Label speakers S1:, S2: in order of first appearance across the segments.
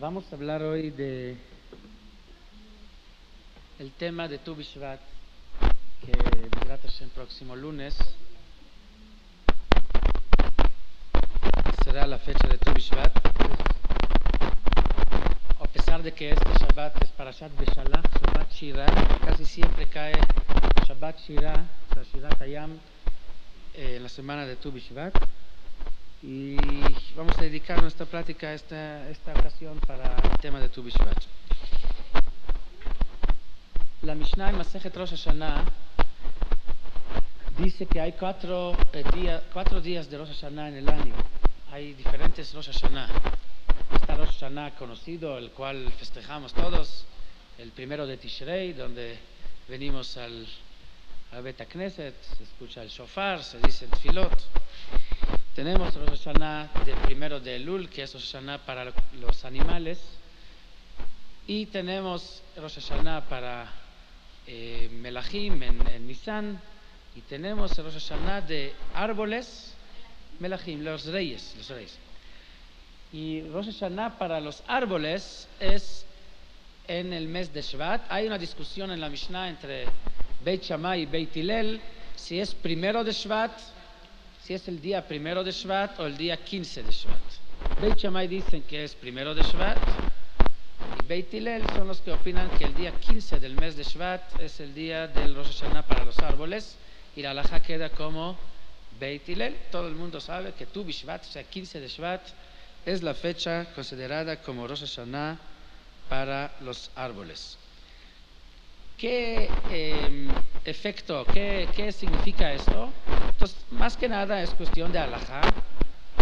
S1: Vamos a hablar hoy de el tema de Tu Bishvat, que el próximo lunes será la fecha de Tu Bishvat. A pesar de que este Shabbat es Parashat Beshalach, Shabbat Shira, casi siempre cae Shabbat Shira, o sea, Shirat Hayam, en la semana de Tu Bishvat. Y vamos a dedicar nuestra plática a esta ocasión para el tema de Tu Bishvat. La Mishnah en Masejet Rosh Hashanah dice que hay cuatro días de Rosh Hashanah en el año. Hay diferentes Rosh Hashanah. Está Rosh Hashanah conocido, el cual festejamos todos, el primero de Tishrei, donde venimos al Bet HaKnesset, se escucha el shofar, se dice el tfilot. Tenemos Rosh Hashanah del primero de Elul, que es Rosh Hashanah para los animales, y tenemos Rosh Hashanah para Melachim en Nisan, y tenemos Rosh Hashanah de árboles, Melachim, los reyes. Y Rosh Hashanah para los árboles es en el mes de Shvat. Hay una discusión en la Mishnah entre Beit Shammai y Beit Hillel, si es primero de Shvat, si es el día primero de Shvat o el día 15 de Shvat. Beit Shammai dicen que es primero de Shvat, y Beit Hillel son los que opinan que el día 15 del mes de Shvat es el día del Rosh Hashanah para los árboles, y la halajá queda como Beit Hillel. Todo el mundo sabe que Tu Bishvat, o sea 15 de Shvat, es la fecha considerada como Rosh Hashanah para los árboles. ¿Qué efecto, qué significa esto? Entonces, más que nada es cuestión de halajá.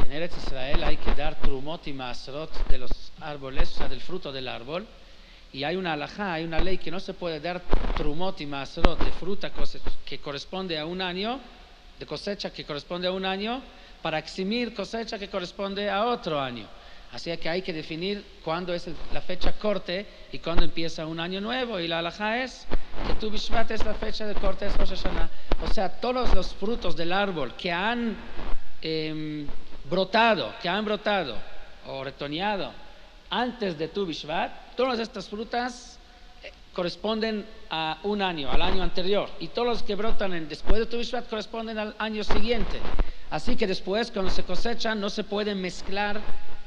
S1: En Eretz Israel hay que dar trumot y maasrot de los árboles, o sea, del fruto del árbol. Y hay una halajá, hay una ley que no se puede dar trumot y maasrot de fruta que corresponde a un año, de cosecha que corresponde a un año, para eximir cosecha que corresponde a otro año. Así que hay que definir cuándo es la fecha corte y cuándo empieza un año nuevo. Y la halajá es que Tu Bishvat es la fecha de corte, es Rosh Hashanah. O sea, todos los frutos del árbol que han brotado o retoñado antes de Tu Bishvat, todas estas frutas corresponden a un año, al año anterior. Y todos los que brotan después de Tu Bishvat corresponden al año siguiente. Así que después, cuando se cosechan, no se pueden mezclar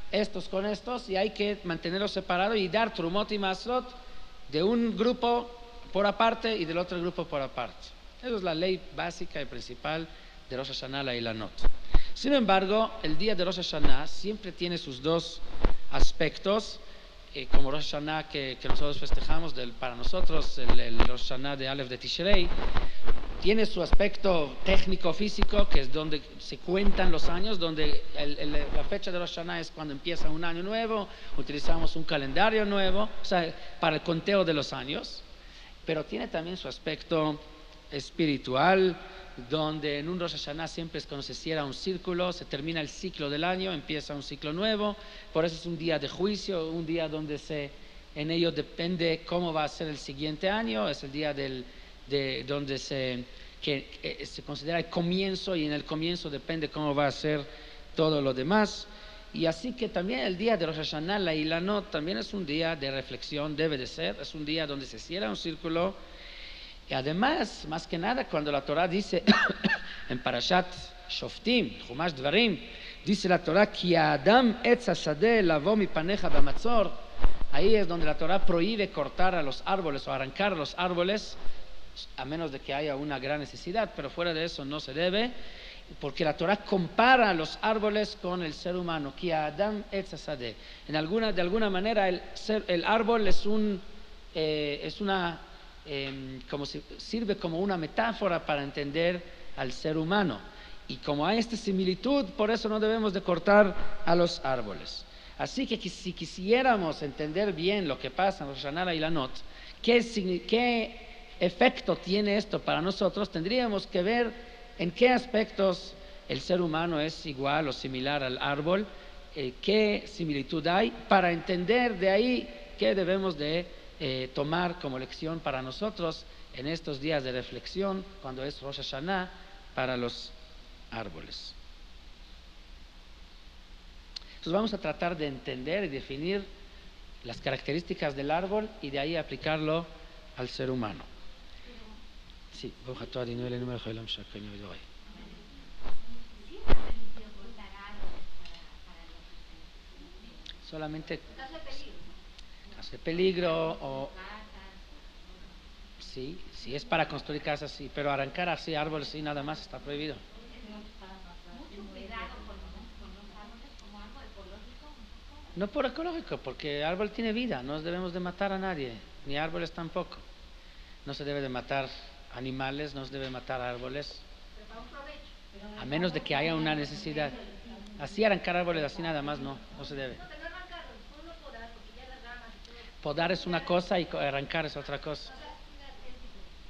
S1: estos con estos, y hay que mantenerlos separados y dar trumot y masrot de un grupo por aparte y del otro grupo por aparte. Esa es la ley básica y principal de Rosh Hashanah, la Ilanot. Sin embargo, el día de Rosh Hashanah siempre tiene sus dos aspectos, como Rosh Hashanah que nosotros festejamos, para nosotros el Rosh Hashanah de Aleph de Tishrei tiene su aspecto técnico físico, que es donde se cuentan los años, donde la fecha de Rosh Hashanah es cuando empieza un año nuevo, utilizamos un calendario nuevo, o sea, para el conteo de los años. Pero tiene también su aspecto espiritual, donde en un Rosh Hashanah siempre es cuando se cierra un círculo, se termina el ciclo del año, empieza un ciclo nuevo. Por eso es un día de juicio, un día donde en ello depende cómo va a ser el siguiente año. Es el día donde se considera el comienzo, y en el comienzo depende cómo va a ser todo lo demás. Y así que también el día de Rosh Hashanah, la Ilanot, también es un día de reflexión, debe de ser, es un día donde se cierra un círculo. Y además, más que nada, cuando la Torah dice en Parashat Shoftim, Chumash Dvarim, dice la Torah, Ki Adam etz hasadeh lavo mipanecha bamatzor. Ahí es donde la Torah prohíbe cortar a los árboles o arrancar a los árboles, a menos de que haya una gran necesidad, pero fuera de eso no se debe, porque la Torah compara a los árboles con el ser humano. Ki Adam etz hasadeh. De alguna manera el árbol sirve como una metáfora para entender al ser humano. Y como hay esta similitud, por eso no debemos de cortar a los árboles. Así que si quisiéramos entender bien lo que pasa en Rosh Hashanah y Ilanot, ¿qué efecto tiene esto para nosotros? Tendríamos que ver en qué aspectos el ser humano es igual o similar al árbol, qué similitud hay, para entender de ahí qué debemos de tomar como lección para nosotros en estos días de reflexión, cuando es Rosh Hashanah para los árboles. Entonces vamos a tratar de entender y definir las características del árbol y de ahí aplicarlo al ser humano. Sí, solamente caso de peligro o sí, si es para construir casas, sí, pero arrancar así árboles sí nada más está prohibido. No por ecológico, porque el árbol tiene vida, no debemos de matar a nadie, ni árboles tampoco. No se debe de matar animales, no se debe matar árboles, a menos de que haya una necesidad. Así arrancar árboles así nada más no se debe. Podar es una cosa y arrancar es otra cosa.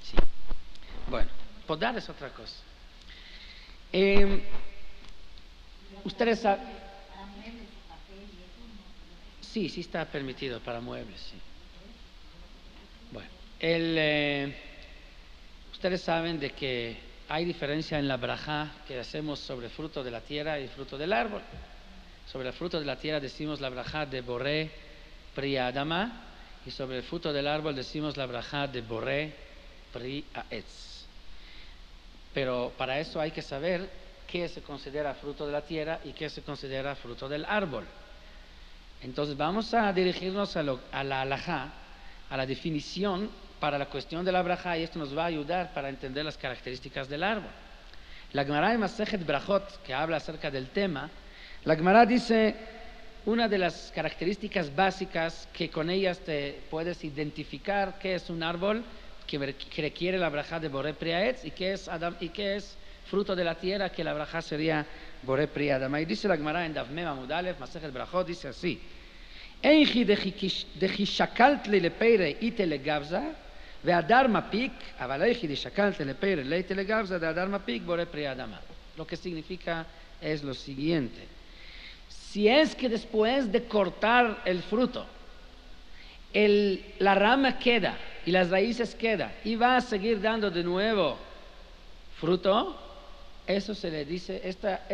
S1: Sí. Bueno, podar es otra cosa. Ustedes saben. Sí, sí está permitido para muebles, sí. Bueno, ustedes saben de que hay diferencia en la brajá que hacemos sobre fruto de la tierra y fruto del árbol. Sobre el fruto de la tierra decimos la brajá de Boré Pri Adama y sobre el fruto del árbol decimos la brajá de Boré Pri Aetz. Pero para eso hay que saber qué se considera fruto de la tierra y qué se considera fruto del árbol. Entonces vamos a dirigirnos a la halajá, a la definición para la cuestión de la brajá, y esto nos va a ayudar para entender las características del árbol. La Gemara de Masejet Brajot, que habla acerca del tema, la Gemara dice una de las características básicas que con ellas te puedes identificar qué es un árbol que requiere la brajá de Boré Pri Aetz y qué es fruto de la tierra, que la brajá sería Boré Pri Adama. Y dice la Gemara en Daf Mem Amud Aleph, Masejet Brajot, dice así: Einchi dechishakalt lepeire ite legavza ve'adar mapik, aval einchi dechishakalt lepeire leite legavza ve'adar mapik Boré Pri Adama. Lo que significa es lo siguiente: si es que después de cortar el fruto, la rama queda y las raíces quedan y va a seguir dando de nuevo fruto, eso se le dice, esta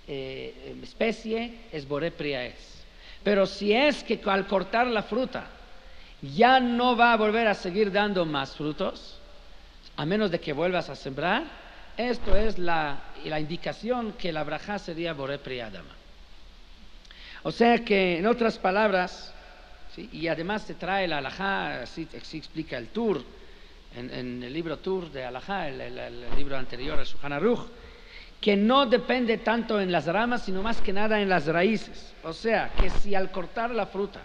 S1: especie es Boré Pri Aetz. Pero si es que al cortar la fruta ya no va a volver a seguir dando más frutos, a menos de que vuelvas a sembrar, esto es la indicación que la brajá sería Boré Pri Adama. O sea que, en otras palabras, ¿sí? Y además se trae la halajá, así explica el Tur, en el libro Tur de halajá, el libro anterior al Shulchan Aruch, que no depende tanto en las ramas, sino más que nada en las raíces. O sea, que si al cortar la fruta,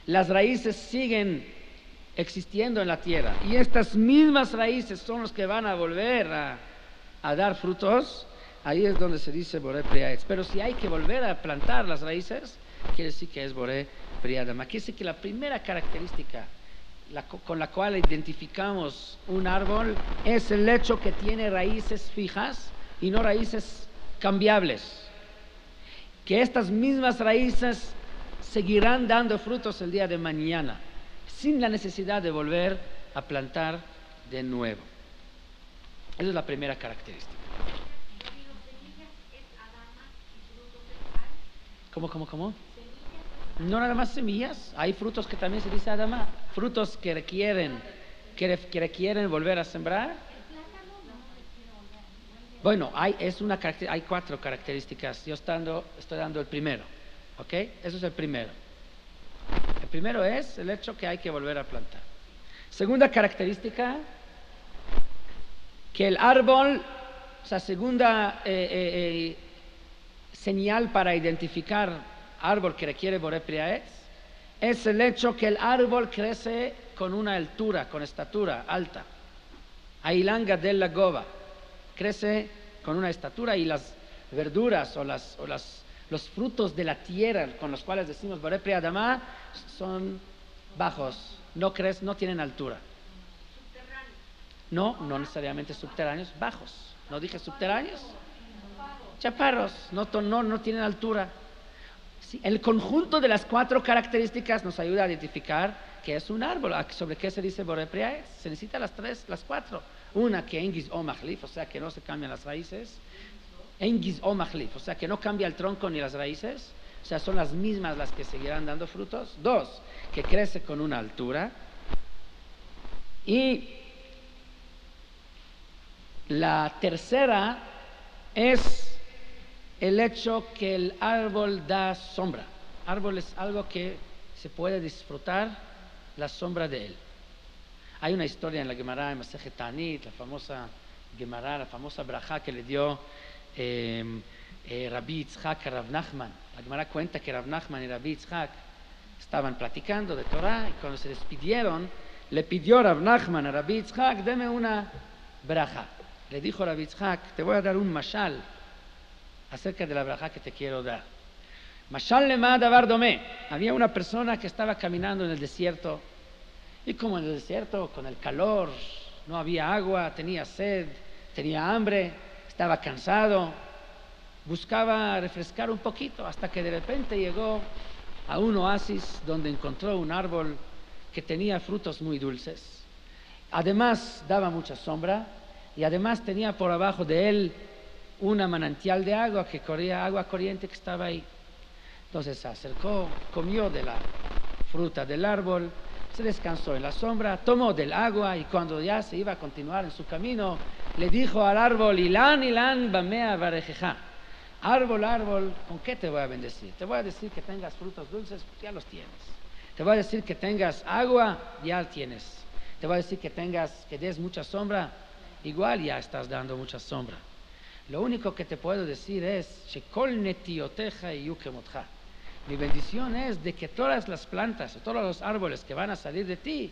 S1: las raíces siguen existiendo en la tierra, y estas mismas raíces son las que van a volver a dar frutos, ahí es donde se dice Boré Pri Aetz. Pero si hay que volver a plantar las raíces, quiere decir que es Boré Pri Adama. Quiere decir que la primera característica con la cual identificamos un árbol es el hecho que tiene raíces fijas y no raíces cambiables, que estas mismas raíces seguirán dando frutos el día de mañana sin la necesidad de volver a plantar de nuevo. Esa es la primera característica. ¿Cómo? No nada más semillas, hay frutos que también se dice Adama, frutos que requieren volver a sembrar. Bueno, hay 4 características. Yo estoy dando el primero, ¿ok? Eso es el primero. El primero es el hecho que hay que volver a plantar. Segunda característica, que el árbol, o sea, segunda señal para identificar árbol que requiere Boré Pri Aetz, es el hecho que el árbol crece con una altura, con estatura alta. Ailanga del Lagoba crece con una estatura, y las verduras o los frutos de la tierra con los cuales decimos Boré Pri Adama son bajos, no tienen altura. No necesariamente subterráneos, bajos. ¿No dije subterráneos? Chaparros, no tienen altura. Sí, el conjunto de las 4 características nos ayuda a identificar qué es un árbol. ¿Sobre qué se dice Boré Pri Aetz? Se necesitan las 4. Una, que en giz o machlif, o sea que no se cambian las raíces. En giz o machlif, o sea que no cambia el tronco ni las raíces. o sea, son las mismas las que seguirán dando frutos. 2, que crece con una altura. Y la tercera es el hecho que el árbol da sombra. Árbol es algo que se puede disfrutar la sombra de él. Hay una historia en la Gemara, en Masejet Ta'anit, la famosa Gemara, la famosa brajá que le dio Rabbi Yitzhak a Rav Nachman. La Gemara cuenta que Rav Nachman y Rabbi Yitzhak estaban platicando de Torah y cuando se despidieron, le pidió Rav Nachman a Rabbi Yitzhak, deme una brajá. Le dijo Rabbi Yitzhak, te voy a dar un mashal acerca de la brajá que te quiero dar. Mashal lema davar domé. Había una persona que estaba caminando en el desierto y como en el desierto, con el calor, no había agua, tenía sed, tenía hambre, estaba cansado, buscaba refrescar un poquito hasta que de repente llegó a un oasis donde encontró un árbol que tenía frutos muy dulces. Además daba mucha sombra y además tenía por abajo de él una manantial de agua que corría, agua corriente que estaba ahí. Entonces se acercó, comió de la fruta del árbol, se descansó en la sombra, tomó del agua y cuando ya se iba a continuar en su camino, le dijo al árbol, Ilan, Ilan, bamea barejeja. Árbol, árbol, ¿con qué te voy a bendecir? Te voy a decir que tengas frutos dulces, ya los tienes. Te voy a decir que tengas agua, ya tienes. Te voy a decir que des mucha sombra, igual ya estás dando mucha sombra. Lo único que te puedo decir es, Shekol netioteja y yukemotja. Mi bendición es de que todas las plantas, todos los árboles que van a salir de ti,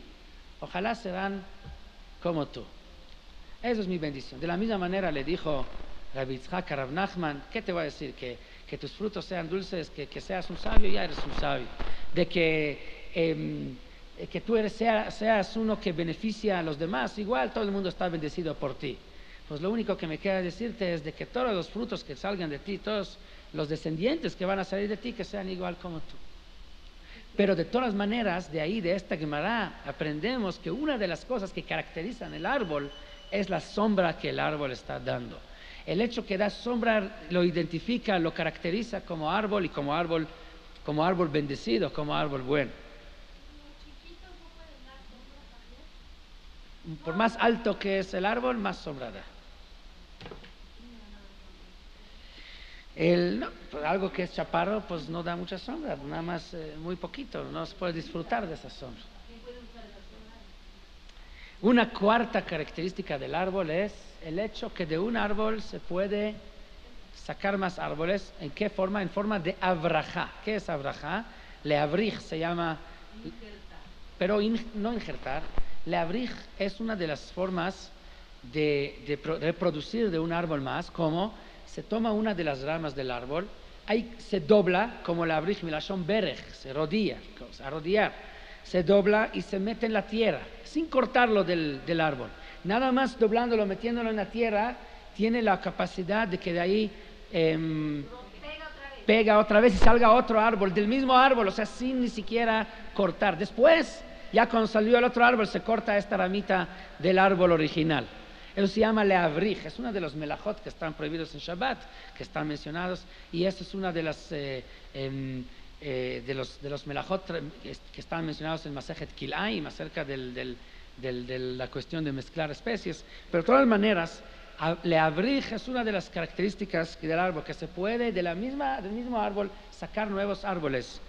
S1: ojalá serán como tú. Eso es mi bendición. De la misma manera le dijo Rabbi Yitzhak a Rav Nachman, ¿qué te voy a decir? Que tus frutos sean dulces, que seas un sabio, ya eres un sabio. De que tú seas uno que beneficia a los demás, igual todo el mundo está bendecido por ti. Pues lo único que me queda decirte es de que todos los frutos que salgan de ti, todos los descendientes que van a salir de ti, que sean igual como tú. Pero de todas maneras, de ahí, de esta Gemara, aprendemos que una de las cosas que caracterizan el árbol es la sombra que el árbol está dando. El hecho que da sombra lo identifica, lo caracteriza como árbol y como árbol bendecido, como árbol bueno. Por más alto que es el árbol, más sombra da. Pues algo que es chaparro, pues no da mucha sombra, nada más muy poquito, no se puede disfrutar de esa sombra. Una cuarta característica del árbol es el hecho que de un árbol se puede sacar más árboles. ¿En qué forma? En forma de abrajá. ¿Qué es abrajá? Leabrij se llama, pero no injertar. Leabrij es una de las formas de reproducir de un árbol más, como se toma una de las ramas del árbol, ahí se dobla, como la abrij milashon berej, se rodilla, arrodillar, se dobla y se mete en la tierra, sin cortarlo del árbol. Nada más doblándolo, metiéndolo en la tierra, tiene la capacidad de que de ahí pega otra vez y salga otro árbol, del mismo árbol, o sea, sin ni siquiera cortar. Después, ya cuando salió el otro árbol, se corta esta ramita del árbol original. Eso se llama leavrij, es uno de los melajot que están prohibidos en Shabbat, que están mencionados, y esto es una de las de los melajot que están mencionados en Masejet Kilaim, acerca de la cuestión de mezclar especies. Pero de todas maneras, leavrij es una de las características del árbol, que se puede del mismo árbol sacar nuevos árboles.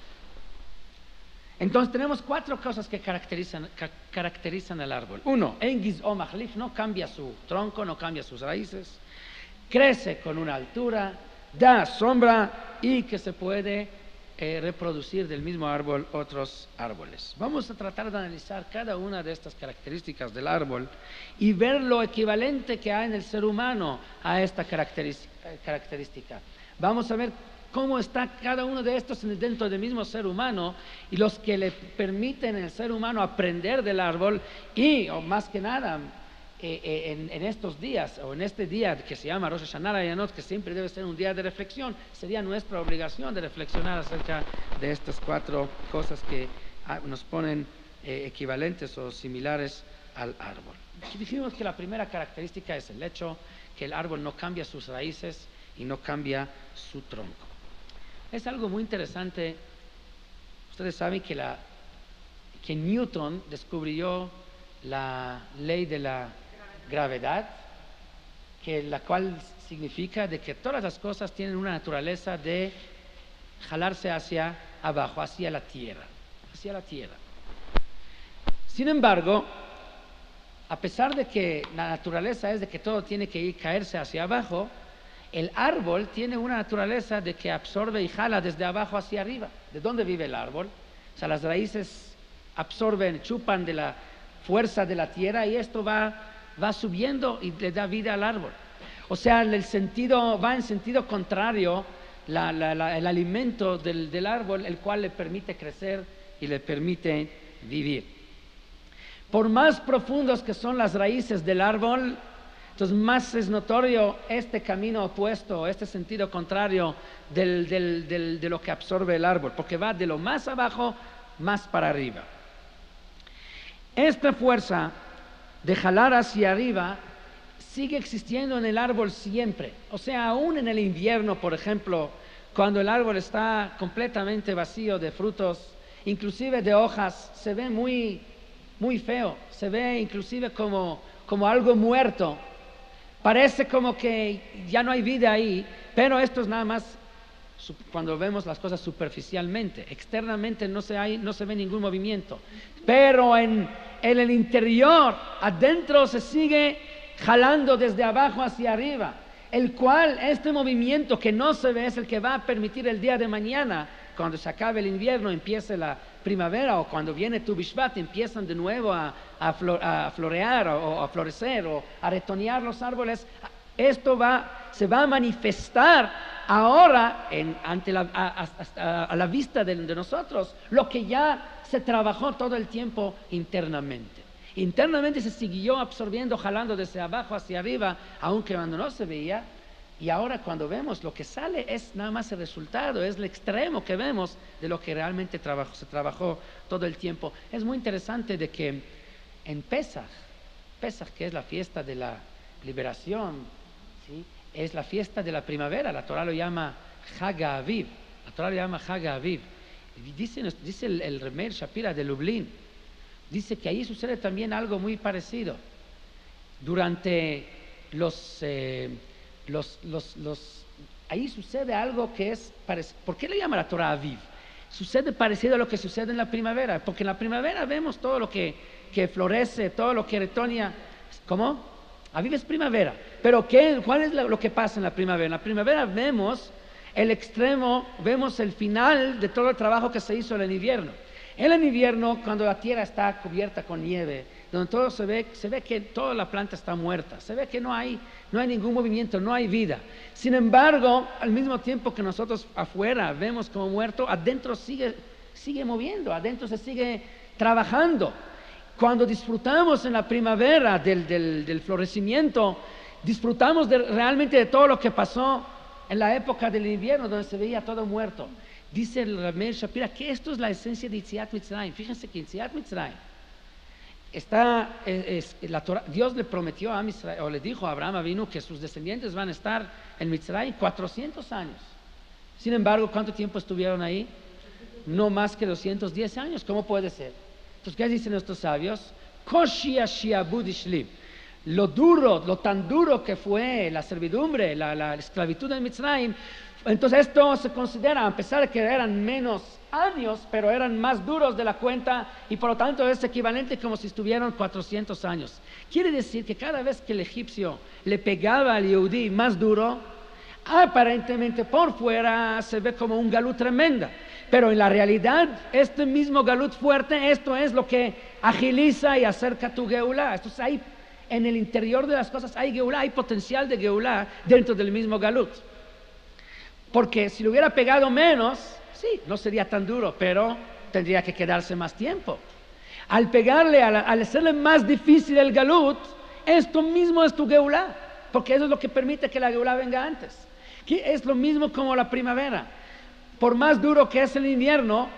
S1: Entonces tenemos 4 cosas que caracterizan al árbol. 1, engiz o machlif, no cambia su tronco, no cambia sus raíces, crece con una altura, da sombra y que se puede reproducir del mismo árbol otros árboles. Vamos a tratar de analizar cada una de estas características del árbol y ver lo equivalente que hay en el ser humano a esta característica. Vamos a ver cómo está cada uno de estos dentro del mismo ser humano y los que le permiten al ser humano aprender del árbol y, o más que nada, en estos días, o en este día que se llama Rosh Hashanah Hayanot, que siempre debe ser un día de reflexión, sería nuestra obligación de reflexionar acerca de estas 4 cosas que nos ponen equivalentes o similares al árbol. Dijimos que la primera característica es el hecho que el árbol no cambia sus raíces y no cambia su tronco. Es algo muy interesante. Ustedes saben que Newton descubrió la ley de la gravedad, la cual significa de que todas las cosas tienen una naturaleza de jalarse hacia abajo, hacia la tierra. Sin embargo, a pesar de que la naturaleza es de que todo tiene que caerse hacia abajo, el árbol tiene una naturaleza de que absorbe y jala desde abajo hacia arriba. ¿De dónde vive el árbol? O sea, las raíces absorben, chupan de la fuerza de la tierra y esto va subiendo y le da vida al árbol. O sea, va en sentido contrario el alimento del árbol, el cual le permite crecer y le permite vivir. Por más profundos que son las raíces del árbol, entonces más es notorio este camino opuesto, este sentido contrario de lo que absorbe el árbol, porque va de lo más abajo, más para arriba. Esta fuerza de jalar hacia arriba sigue existiendo en el árbol siempre. O sea, aún en el invierno, por ejemplo, cuando el árbol está completamente vacío de frutos, inclusive de hojas, se ve muy, muy feo, se ve inclusive como algo muerto. Parece como que ya no hay vida ahí, pero esto es nada más cuando vemos las cosas superficialmente. Externamente no se ve ningún movimiento, pero en el interior, adentro se sigue jalando desde abajo hacia arriba, el cual este movimiento que no se ve es el que va a permitir el día de mañana, cuando se acabe el invierno, empiece la primavera, o cuando viene Tu Bishvat, empiezan de nuevo a florear o a florecer o a retoñar los árboles. Esto se va a manifestar ahora a la vista de nosotros, lo que ya se trabajó todo el tiempo internamente. Internamente se siguió absorbiendo, jalando desde abajo hacia arriba, aunque cuando no se veía. Y ahora cuando vemos, lo que sale es nada más el resultado, es el extremo que vemos de lo que realmente se trabajó todo el tiempo. Es muy interesante de que en Pesaj, que es la fiesta de la liberación, ¿sí?, es la fiesta de la primavera. La Torah lo llama Chag Aviv. Dice el Remeir Shapira de Lublin, dice que ahí sucede también algo muy parecido. Durante ahí sucede algo que es ¿por qué le llama la Torah Aviv? Sucede parecido a lo que sucede en la primavera, porque en la primavera vemos todo lo que florece, todo lo que retoña. ¿Cómo? Aviv es primavera, pero ¿cuál es lo que pasa en la primavera? En la primavera vemos el extremo, vemos el final de todo el trabajo que se hizo en el invierno. En el invierno, cuando la tierra está cubierta con nieve, donde todo se ve que toda la planta está muerta, se ve que no hay ningún movimiento, no hay vida. Sin embargo, al mismo tiempo que nosotros afuera vemos como muerto, adentro sigue moviendo, adentro se sigue trabajando. Cuando disfrutamos en la primavera del florecimiento, disfrutamos realmente de todo lo que pasó en la época del invierno, donde se veía todo muerto. Dice el Remeir Shapira que esto es la esencia de Yetziat Mitzrayim. Fíjense que en Yetziat Mitzrayim Dios le prometió a Israel, o le dijo a Abraham Avinu, que sus descendientes van a estar en Mitzrayim 400 años. Sin embargo, ¿cuánto tiempo estuvieron ahí? No más que 210 años. ¿Cómo puede ser? Entonces, ¿qué dicen estos sabios? Koshi Shiabud Ishlim. Lo tan duro que fue la servidumbre, la esclavitud en Mitzrayim. Entonces esto se considera, a pesar de que eran menos años, pero eran más duros de la cuenta, y por lo tanto es equivalente como si estuvieran 400 años. Quiere decir que cada vez que el egipcio le pegaba al Yehudí más duro, aparentemente por fuera se ve como un galut tremenda, pero en la realidad este mismo galut fuerte, esto es lo que agiliza y acerca tu Geulá. Entonces hay, en el interior de las cosas hay Geulá, hay potencial de Geulá dentro del mismo galut. Porque si le hubiera pegado menos, sí, no sería tan duro, pero tendría que quedarse más tiempo. Al pegarle, al hacerle más difícil el galut, esto mismo es tu Geulá, porque eso es lo que permite que la Geulá venga antes. Que es lo mismo como la primavera. Por más duro que es el invierno,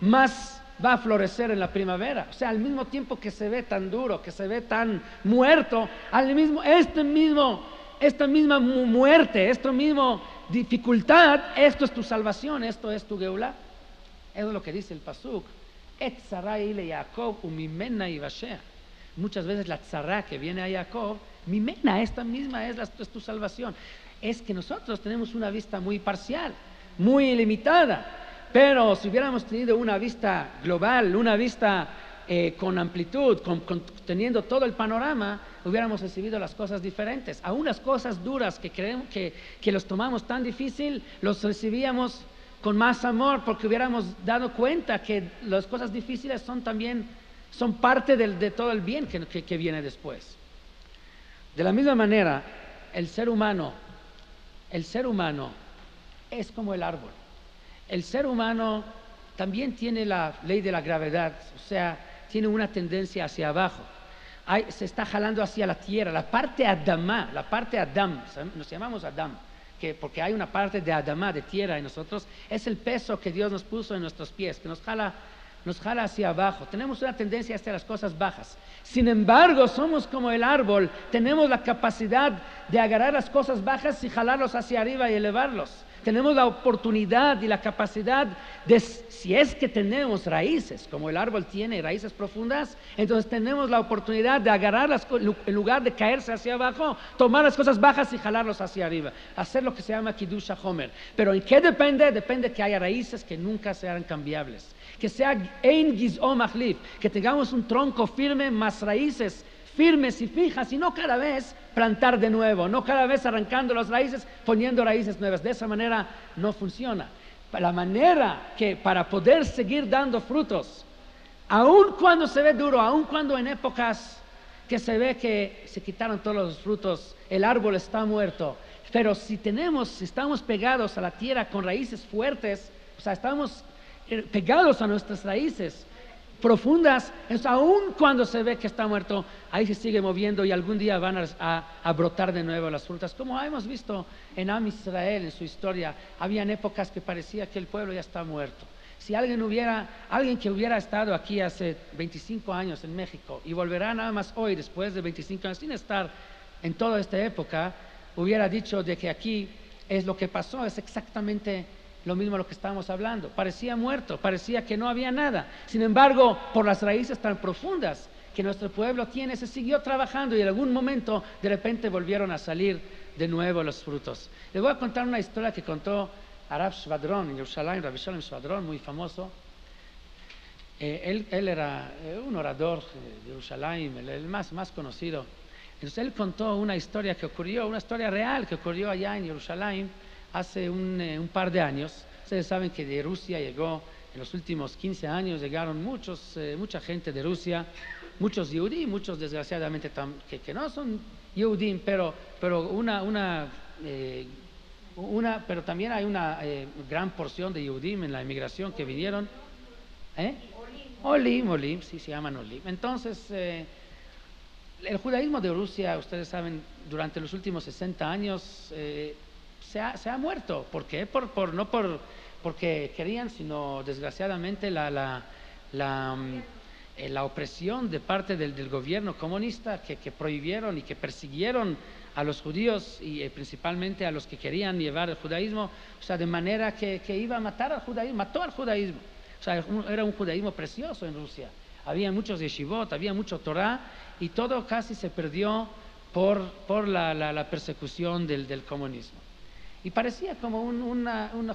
S1: más va a florecer en la primavera. O sea, al mismo tiempo que se ve tan duro, que se ve tan muerto, este mismo esta misma muerte, esta misma dificultad, esto es tu salvación, esto es tu Geulah. Eso es lo que dice el Pasuk. Et tzara ile Jacob umimena yivashea. Muchas veces la tzara que viene a Jacob, mimena, esta misma es tu salvación. Es que nosotros tenemos una vista muy parcial, muy limitada, pero si hubiéramos tenido una vista global, una vista con amplitud, teniendo todo el panorama, hubiéramos recibido las cosas diferentes. Aún las cosas duras que creemos que los tomamos tan difícil, los recibíamos con más amor, porque hubiéramos dado cuenta que las cosas difíciles son parte de todo el bien que viene después. De la misma manera, el ser humano es como el árbol. El ser humano también tiene la ley de la gravedad, o sea, tiene una tendencia hacia abajo. Se está jalando hacia la tierra, la parte Adamá, la parte Adam, nos llamamos Adam, porque hay una parte de Adamá, de tierra en nosotros, es el peso que Dios nos puso en nuestros pies, que nos jala hacia abajo. Tenemos una tendencia hacia las cosas bajas. Sin embargo, somos como el árbol, tenemos la capacidad de agarrar las cosas bajas y jalarlos hacia arriba y elevarlos. Tenemos la oportunidad y la capacidad de, si es que tenemos raíces, como el árbol tiene raíces profundas, entonces tenemos la oportunidad de agarrarlas en lugar de caerse hacia abajo, tomar las cosas bajas y jalarlos hacia arriba, hacer lo que se llama Kiddush HaHomer. Pero ¿en qué depende? Depende que haya raíces que nunca sean cambiables, que sea Ein Giz'o Machlif, que tengamos un tronco firme, más raíces firmes y fijas, y no cada vez plantar de nuevo, no cada vez arrancando las raíces, poniendo raíces nuevas. De esa manera no funciona. La manera que para poder seguir dando frutos, aun cuando se ve duro, aun cuando en épocas que se ve que se quitaron todos los frutos, el árbol está muerto, pero si estamos pegados a la tierra con raíces fuertes, o sea, estamos pegados a nuestras raíces profundas, aun cuando se ve que está muerto, ahí se sigue moviendo y algún día van a brotar de nuevo las frutas, como hemos visto en Am Israel, en su historia. Habían épocas que parecía que el pueblo ya está muerto. Si alguien que hubiera estado aquí hace 25 años en México y volverá nada más hoy, después de 25 años, sin estar en toda esta época, hubiera dicho de que aquí es lo que pasó, es exactamente lo mismo lo que estábamos hablando. Parecía muerto, parecía que no había nada. Sin embargo, por las raíces tan profundas que nuestro pueblo tiene, se siguió trabajando y en algún momento de repente volvieron a salir de nuevo los frutos. Les voy a contar una historia que contó Arav Shvadron en Jerusalén, Rabbi Shalom Shvadron, muy famoso. Él era un orador de Jerusalén, el más conocido. Entonces él contó una historia que ocurrió, una historia real que ocurrió allá en Jerusalén hace un par de años. Ustedes saben que de Rusia llegó, en los últimos 15 años llegaron mucha gente de Rusia, muchos Yehudim, muchos desgraciadamente que no son Yehudim, pero también hay una gran porción de Yehudim en la emigración que vinieron. Olim, sí, se llaman Olim. Entonces, el judaísmo de Rusia, ustedes saben, durante los últimos 60 años se ha muerto. ¿Por qué? No porque querían, sino desgraciadamente la opresión de parte del gobierno comunista que prohibieron y que persiguieron a los judíos y principalmente a los que querían llevar el judaísmo, o sea, de manera que iba a matar al judaísmo, mató al judaísmo. O sea, era un judaísmo precioso en Rusia. Había muchos yeshivot, había mucho Torah y todo casi se perdió por la persecución del comunismo. Y parecía como un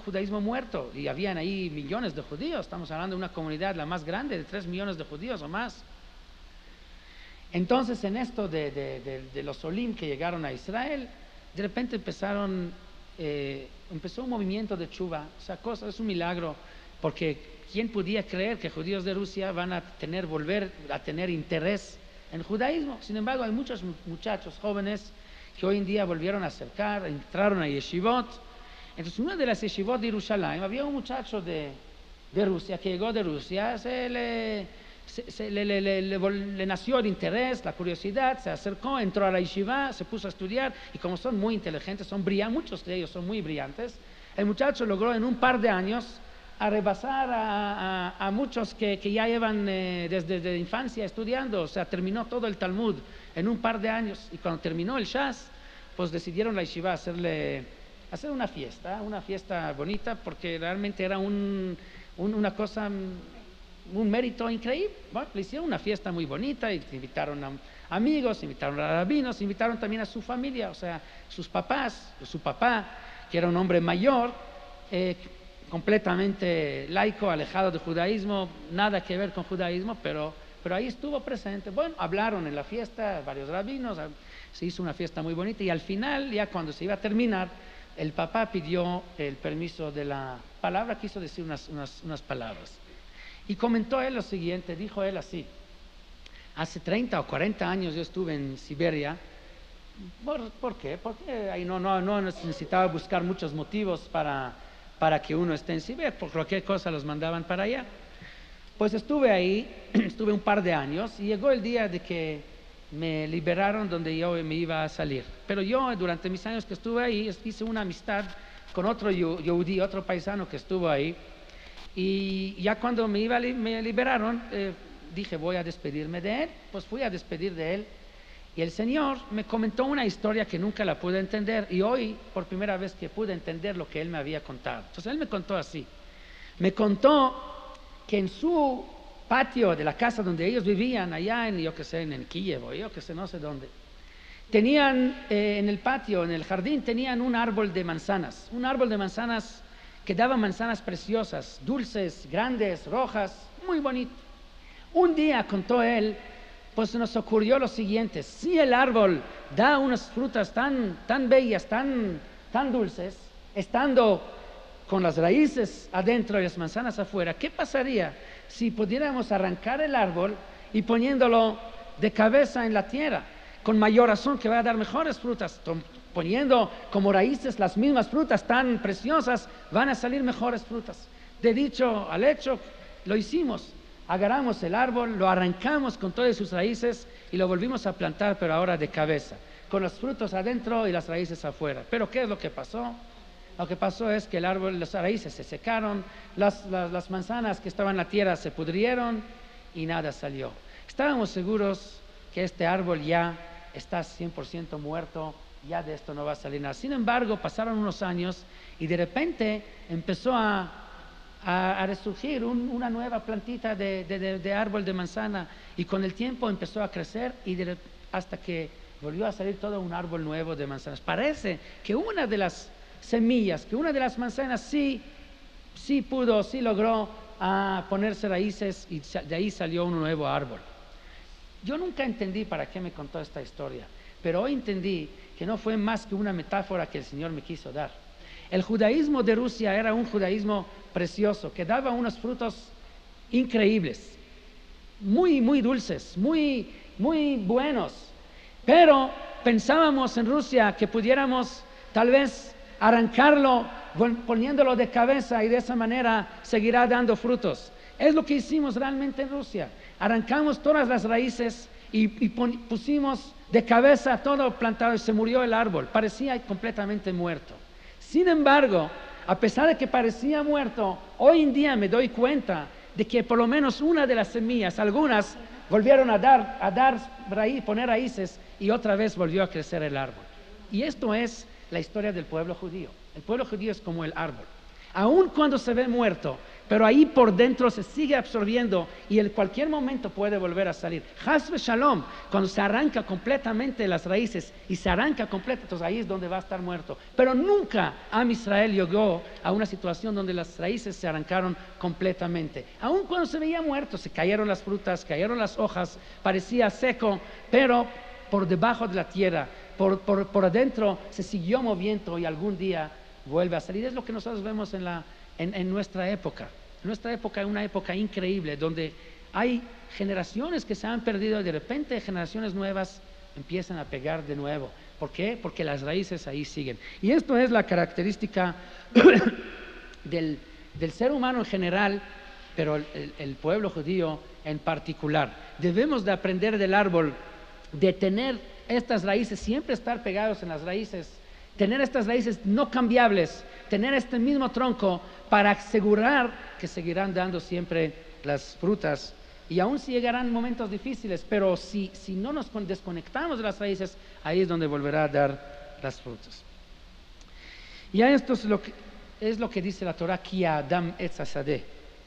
S1: judaísmo muerto, y habían ahí millones de judíos. Estamos hablando de una comunidad la más grande, de 3 millones de judíos o más. Entonces, en esto de los Olim que llegaron a Israel, de repente empezó un movimiento de tshuva. O sea, es un milagro, porque ¿quién podía creer que judíos de Rusia van a volver a tener interés en judaísmo? Sin embargo, hay muchos muchachos jóvenes que hoy en día volvieron a acercar, entraron a yeshivot. Entonces, una de las yeshivot de Jerusalén, había un muchacho de Rusia que llegó de Rusia, le nació el interés, la curiosidad, se acercó, entró a la yeshiva, se puso a estudiar, y como son muy inteligentes, son brillantes, muchos de ellos son muy brillantes, el muchacho logró en un par de años a rebasar a muchos que ya llevan desde infancia estudiando. O sea, terminó todo el Talmud en un par de años, y cuando terminó el Shas, pues decidieron la yeshiva hacer una fiesta bonita, porque realmente era una cosa, un mérito increíble. Bueno, le hicieron una fiesta muy bonita y invitaron a amigos, invitaron a rabinos, invitaron también a su familia, o sea, sus papás, su papá, que era un hombre mayor, completamente laico, alejado del judaísmo, nada que ver con judaísmo, pero ahí estuvo presente. Bueno, hablaron en la fiesta varios rabinos, se hizo una fiesta muy bonita, y al final, ya cuando se iba a terminar, el papá pidió el permiso de la palabra, quiso decir unas palabras. Y comentó él lo siguiente, dijo él así: hace 30 o 40 años yo estuve en Siberia. ¿Por qué? Porque ahí no necesitaba buscar muchos motivos para que uno esté en Siberia, por cualquier cosa los mandaban para allá. Pues estuve ahí, estuve un par de años, y llegó el día de que me liberaron, donde yo me iba a salir. Pero yo, durante mis años que estuve ahí, hice una amistad con otro yehudí, otro paisano que estuvo ahí, y ya cuando me liberaron, dije, voy a despedirme de él. Pues fui a despedir de él, y el Señor me comentó una historia que nunca la pude entender, y hoy, por primera vez, que pude entender lo que él me había contado. Entonces él me contó así, me contó que en su patio de la casa donde ellos vivían, allá en, yo que sé, en Kiev, o yo que sé, no sé dónde, tenían en el patio, en el jardín, tenían un árbol de manzanas que daba manzanas preciosas, dulces, grandes, rojas, muy bonito. Un día, contó él, pues nos ocurrió lo siguiente: si el árbol da unas frutas tan bellas, tan dulces, estando con las raíces adentro y las manzanas afuera, ¿qué pasaría si pudiéramos arrancar el árbol y poniéndolo de cabeza en la tierra? Con mayor razón que va a dar mejores frutas. Poniendo como raíces las mismas frutas tan preciosas, van a salir mejores frutas. De dicho al hecho, lo hicimos. Agarramos el árbol, lo arrancamos con todas sus raíces y lo volvimos a plantar, pero ahora de cabeza, con los frutos adentro y las raíces afuera. Pero ¿qué es lo que pasó? Lo que pasó es que el árbol, las raíces se secaron, las manzanas que estaban en la tierra se pudrieron y nada salió. Estábamos seguros que este árbol ya está 100% muerto, ya de esto no va a salir nada. Sin embargo, pasaron unos años y de repente empezó a resurgir una nueva plantita de árbol de manzana, y con el tiempo empezó a crecer hasta que volvió a salir todo un árbol nuevo de manzanas. Parece que una de las semillas, que una de las manzanas sí logró ponerse raíces, y de ahí salió un nuevo árbol. Yo nunca entendí para qué me contó esta historia, pero hoy entendí que no fue más que una metáfora que el Señor me quiso dar. El judaísmo de Rusia era un judaísmo precioso, que daba unos frutos increíbles, muy, muy dulces, muy, muy buenos. Pero pensábamos en Rusia que pudiéramos tal vez arrancarlo poniéndolo de cabeza, y de esa manera seguirá dando frutos. Es lo que hicimos realmente en Rusia. Arrancamos todas las raíces y pusimos de cabeza todo plantado, y se murió el árbol, parecía completamente muerto. Sin embargo, a pesar de que parecía muerto, hoy en día me doy cuenta de que por lo menos una de las semillas, algunas volvieron a dar raíz, poner raíces, y otra vez volvió a crecer el árbol. Y esto es la historia del pueblo judío. El pueblo judío es como el árbol, aun cuando se ve muerto, pero ahí por dentro se sigue absorbiendo, y en cualquier momento puede volver a salir. Haz Shalom, cuando se arranca completamente las raíces y se arranca completo, entonces ahí es donde va a estar muerto. Pero nunca Am Israel llegó a una situación donde las raíces se arrancaron completamente. Aun cuando se veía muerto, se cayeron las frutas, cayeron las hojas, parecía seco, pero por debajo de la tierra, por adentro se siguió moviendo, y algún día vuelve a salir. Es lo que nosotros vemos en nuestra época. Nuestra época es una época increíble, donde hay generaciones que se han perdido, y de repente generaciones nuevas empiezan a pegar de nuevo. ¿Por qué? Porque las raíces ahí siguen. Y esto es la característica del ser humano en general, pero el pueblo judío en particular. Debemos de aprender del árbol, de tener estas raíces, siempre estar pegados en las raíces, tener estas raíces no cambiables, tener este mismo tronco, para asegurar que seguirán dando siempre las frutas. Y aún si llegarán momentos difíciles, pero si no nos desconectamos de las raíces, ahí es donde volverá a dar las frutas. Y esto es lo que dice la Torah, Ki Adam Etz Hasadeh.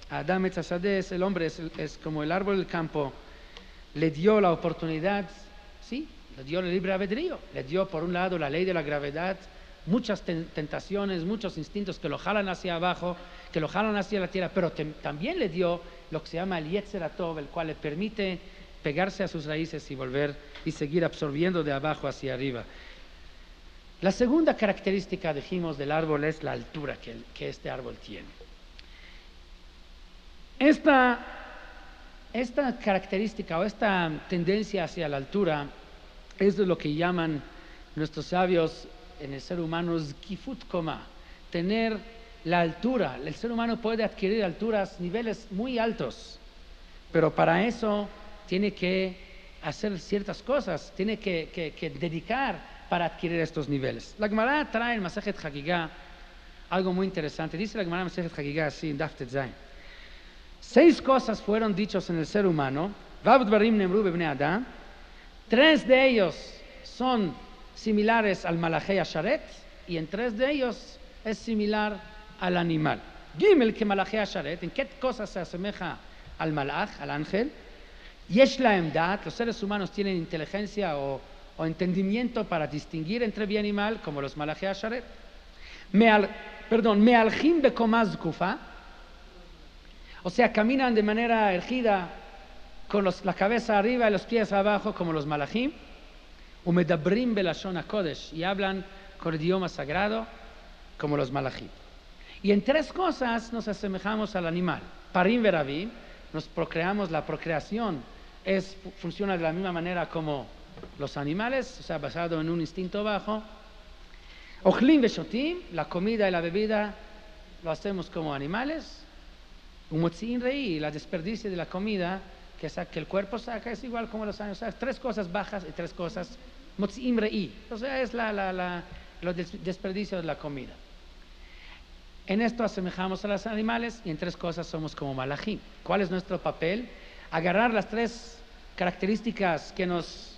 S1: Adam Etz Hasadeh es el hombre, es como el árbol del campo, le dio la oportunidad, sí, le dio el libre albedrío, le dio por un lado la ley de la gravedad, muchas tentaciones, muchos instintos que lo jalan hacia abajo, que lo jalan hacia la tierra, pero también le dio lo que se llama el Yetzer Hatov, el cual le permite pegarse a sus raíces y volver y seguir absorbiendo de abajo hacia arriba. La segunda característica, dijimos, del árbol es la altura que este árbol tiene. Esta característica o esta tendencia hacia la altura es de lo que llaman nuestros sabios en el ser humano Zkifut Koma, tener la altura. El ser humano puede adquirir alturas, niveles muy altos, pero para eso tiene que hacer ciertas cosas, tiene que dedicar para adquirir estos niveles. La Gemara trae en Masejet Hagigah algo muy interesante. Dice la Gemara en Masejet Hagigah así, en Daf Tetzain: 6 cosas fueron dichos en el ser humano, Vav Dvarim Nemru Bebnei Adam, 3 de ellos son similares al Malachei Asharet, y en 3 de ellos es similar al animal. Gimel que Malachei Asharet, ¿en qué cosas se asemeja al Malach, al ángel? Yesh lahem dat, los seres humanos tienen inteligencia o entendimiento para distinguir entre bien y mal, como los Malachei Asharet. Mealchim bekomah zkufa, o sea, caminan de manera erguida, con la cabeza arriba y los pies abajo, como los Malachim. Umedabrim belashon hakodesh, y hablan con el idioma sagrado, como los Malachim. Y en 3 cosas nos asemejamos al animal. Parim verabim, nos procreamos, la procreación funciona de la misma manera como los animales, o sea, basado en un instinto bajo. Ochlim veshotim, la comida y la bebida lo hacemos como animales. Umotziin rei, la desperdicio de la comida que el cuerpo saca es igual como los animales. O sea, 3 cosas bajas y 3 cosas motziin rei, o sea, es los desperdicios de la comida. En esto asemejamos a los animales, y en 3 cosas somos como malachim. ¿Cuál es nuestro papel? Agarrar las 3 características que nos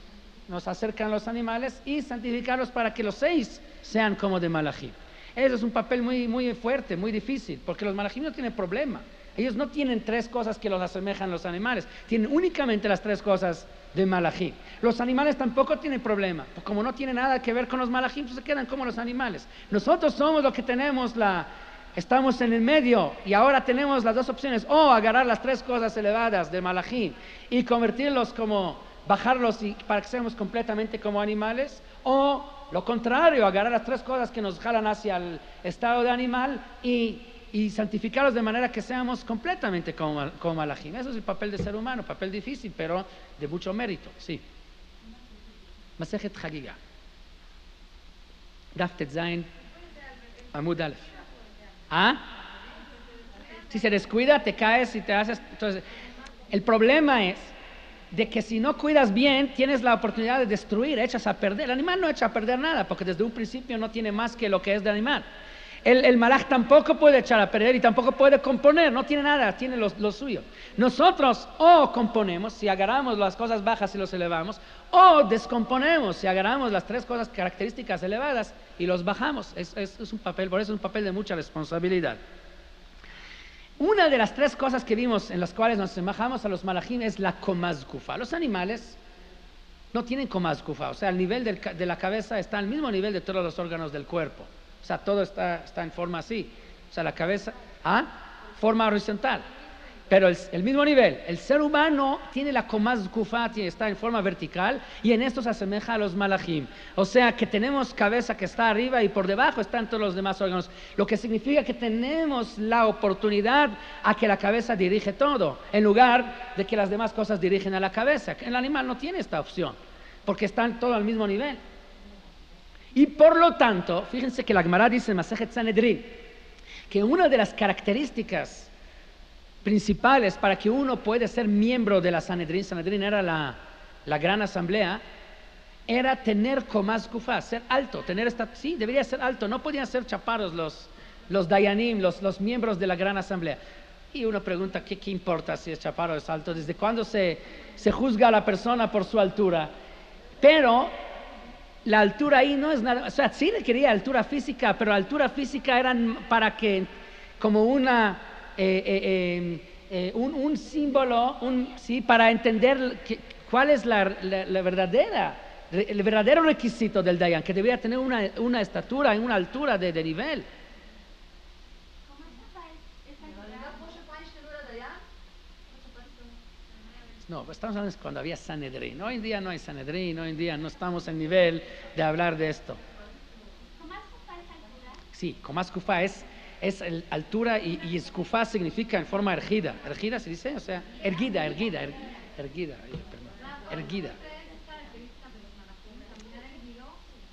S1: acercan a los animales y santificarlos para que los 6 sean como de malachim. Eso es un papel muy, muy fuerte, muy difícil, porque los malachim no tienen problema. Ellos no tienen 3 cosas que los asemejan a los animales, tienen únicamente las 3 cosas de malachim. Los animales tampoco tienen problema, como no tienen nada que ver con los malachim, pues se quedan como los animales. Nosotros somos los que tenemos estamos en el medio, y ahora tenemos las 2 opciones: o agarrar las 3 cosas elevadas de malachim y convertirlos bajarlos para que seamos completamente como animales, o lo contrario, agarrar las 3 cosas que nos jalan hacia el estado de animal y santificarlos de manera que seamos completamente como malachim. Eso es el papel del ser humano, papel difícil, pero de mucho mérito, sí. Masejet Hagigah, Daf Tetzain, Amud Aleph. Si se descuida, te caes y te haces. Entonces, el problema es de que si no cuidas bien, tienes la oportunidad de destruir, echas a perder. El animal no echa a perder nada, porque desde un principio no tiene más que lo que es de animal. El malach tampoco puede echar a perder y tampoco puede componer, no tiene nada, tiene lo suyo. Nosotros o componemos, si agarramos las cosas bajas y los elevamos, o descomponemos, si agarramos las 3 cosas características elevadas y los bajamos. Es un papel, por eso es un papel de mucha responsabilidad. Una de las 3 cosas que vimos en las cuales nos asemejamos a los malachim es la komazkufa. Los animales no tienen komazkufa, o sea, el nivel de la cabeza está al mismo nivel de todos los órganos del cuerpo. O sea, todo está en forma así. O sea, la cabeza, forma horizontal. Pero el mismo nivel. El ser humano tiene la komazkufa, está en forma vertical, y en esto se asemeja a los malachim. O sea, que tenemos cabeza que está arriba y por debajo están todos los demás órganos. Lo que significa que tenemos la oportunidad a que la cabeza dirige todo, en lugar de que las demás cosas dirigen a la cabeza. El animal no tiene esta opción, porque están todos al mismo nivel. Y por lo tanto, fíjense que la Gemara dice en Masejet Sanedrin que una de las características principales para que uno pueda ser miembro de la Sanedrin era la gran asamblea, era tener komazkufa, ser alto, sí, debería ser alto, no podían ser chaparros los dayanim, los miembros de la gran asamblea. Y uno pregunta, ¿qué importa si es chaparro o es alto? ¿Desde cuándo se juzga a la persona por su altura? Pero la altura ahí no es nada, o sea, sí requería altura física, pero la altura física eran para que, como un símbolo, sí, para entender cuál es el verdadero requisito del Dayan, que debía tener una estatura, una altura de nivel. No, estamos hablando de cuando había Sanedrín. Hoy en día no hay Sanedrín, hoy en día no estamos en nivel de hablar de esto. Sí, Komás Kufá es altura y Skufá significa en forma erguida. ¿Erguida se dice? O sea, erguida.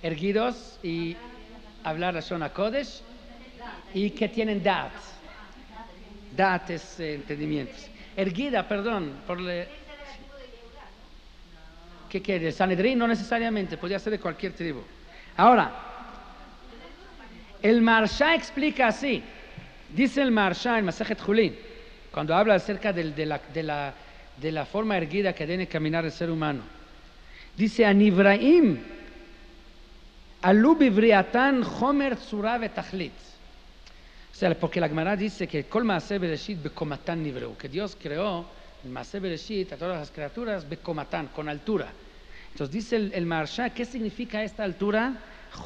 S1: Erguidos y hablar Lashon HaKodesh y que tienen Da'at. Da'at es entendimientos. Erguida, perdón, ¿Qué de Sanedrín? No necesariamente, podría ser de cualquier tribu. Ahora, el Maharsha explica así. Dice el Maharsha en Masejet Julin, cuando habla acerca de la forma erguida que debe caminar el ser humano. Dice, Anivraim, alu bivriatan chomer tzura vetachlit. O sea, porque la Gemara dice que Kol Maaseh Bereshit bekomatan nivreu, que Dios creó el Maaseh Bereshit a todas las criaturas bekomatan, con altura. Entonces dice el Maharsha, ¿qué significa esta altura?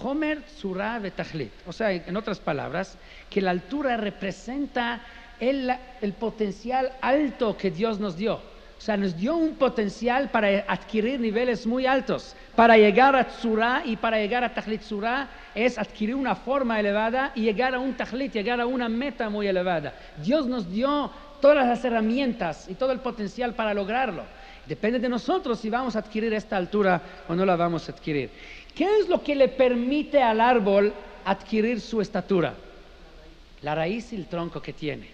S1: Homer tzura vetachlit. O sea, en otras palabras, que la altura representa el potencial alto que Dios nos dio. O sea, nos dio un potencial para adquirir niveles muy altos. Para llegar a tzura y para llegar a tachlit tzura es adquirir una forma elevada y llegar a un tachlit, llegar a una meta muy elevada. Dios nos dio todas las herramientas y todo el potencial para lograrlo. Depende de nosotros si vamos a adquirir esta altura o no la vamos a adquirir. ¿Qué es lo que le permite al árbol adquirir su estatura? La raíz y el tronco que tiene.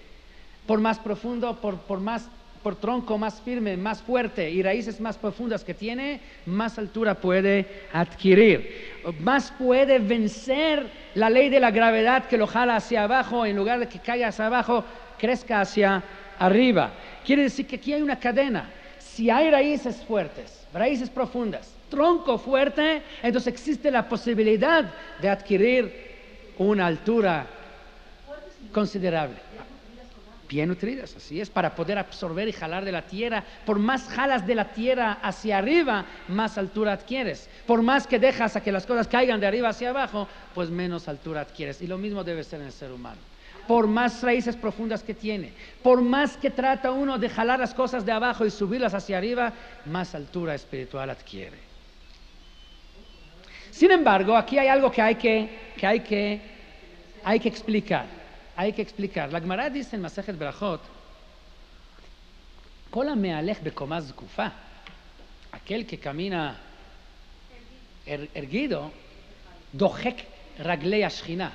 S1: Por más profundo, por tronco más firme, más fuerte y raíces más profundas que tiene, más altura puede adquirir. Más puede vencer la ley de la gravedad que lo jala hacia abajo, en lugar de que caiga hacia abajo, crezca hacia arriba. Quiere decir que aquí hay una cadena. Si hay raíces fuertes, raíces profundas, tronco fuerte, entonces existe la posibilidad de adquirir una altura considerable. Bien nutridas, así es, para poder absorber y jalar de la tierra. Por más jalas de la tierra hacia arriba, más altura adquieres. Por más que dejas a que las cosas caigan de arriba hacia abajo, pues menos altura adquieres. Y lo mismo debe ser en el ser humano. Por más raíces profundas que tiene, por más que trata uno de jalar las cosas de abajo y subirlas hacia arriba, más altura espiritual adquiere. Sin embargo, aquí hay algo que hay que explicar. Hay que explicar. La Gemara dice en Masejet Berachot, Kol hamehalech bekomaz zkufa, aquel que camina erguido, dohek raglei hashchina,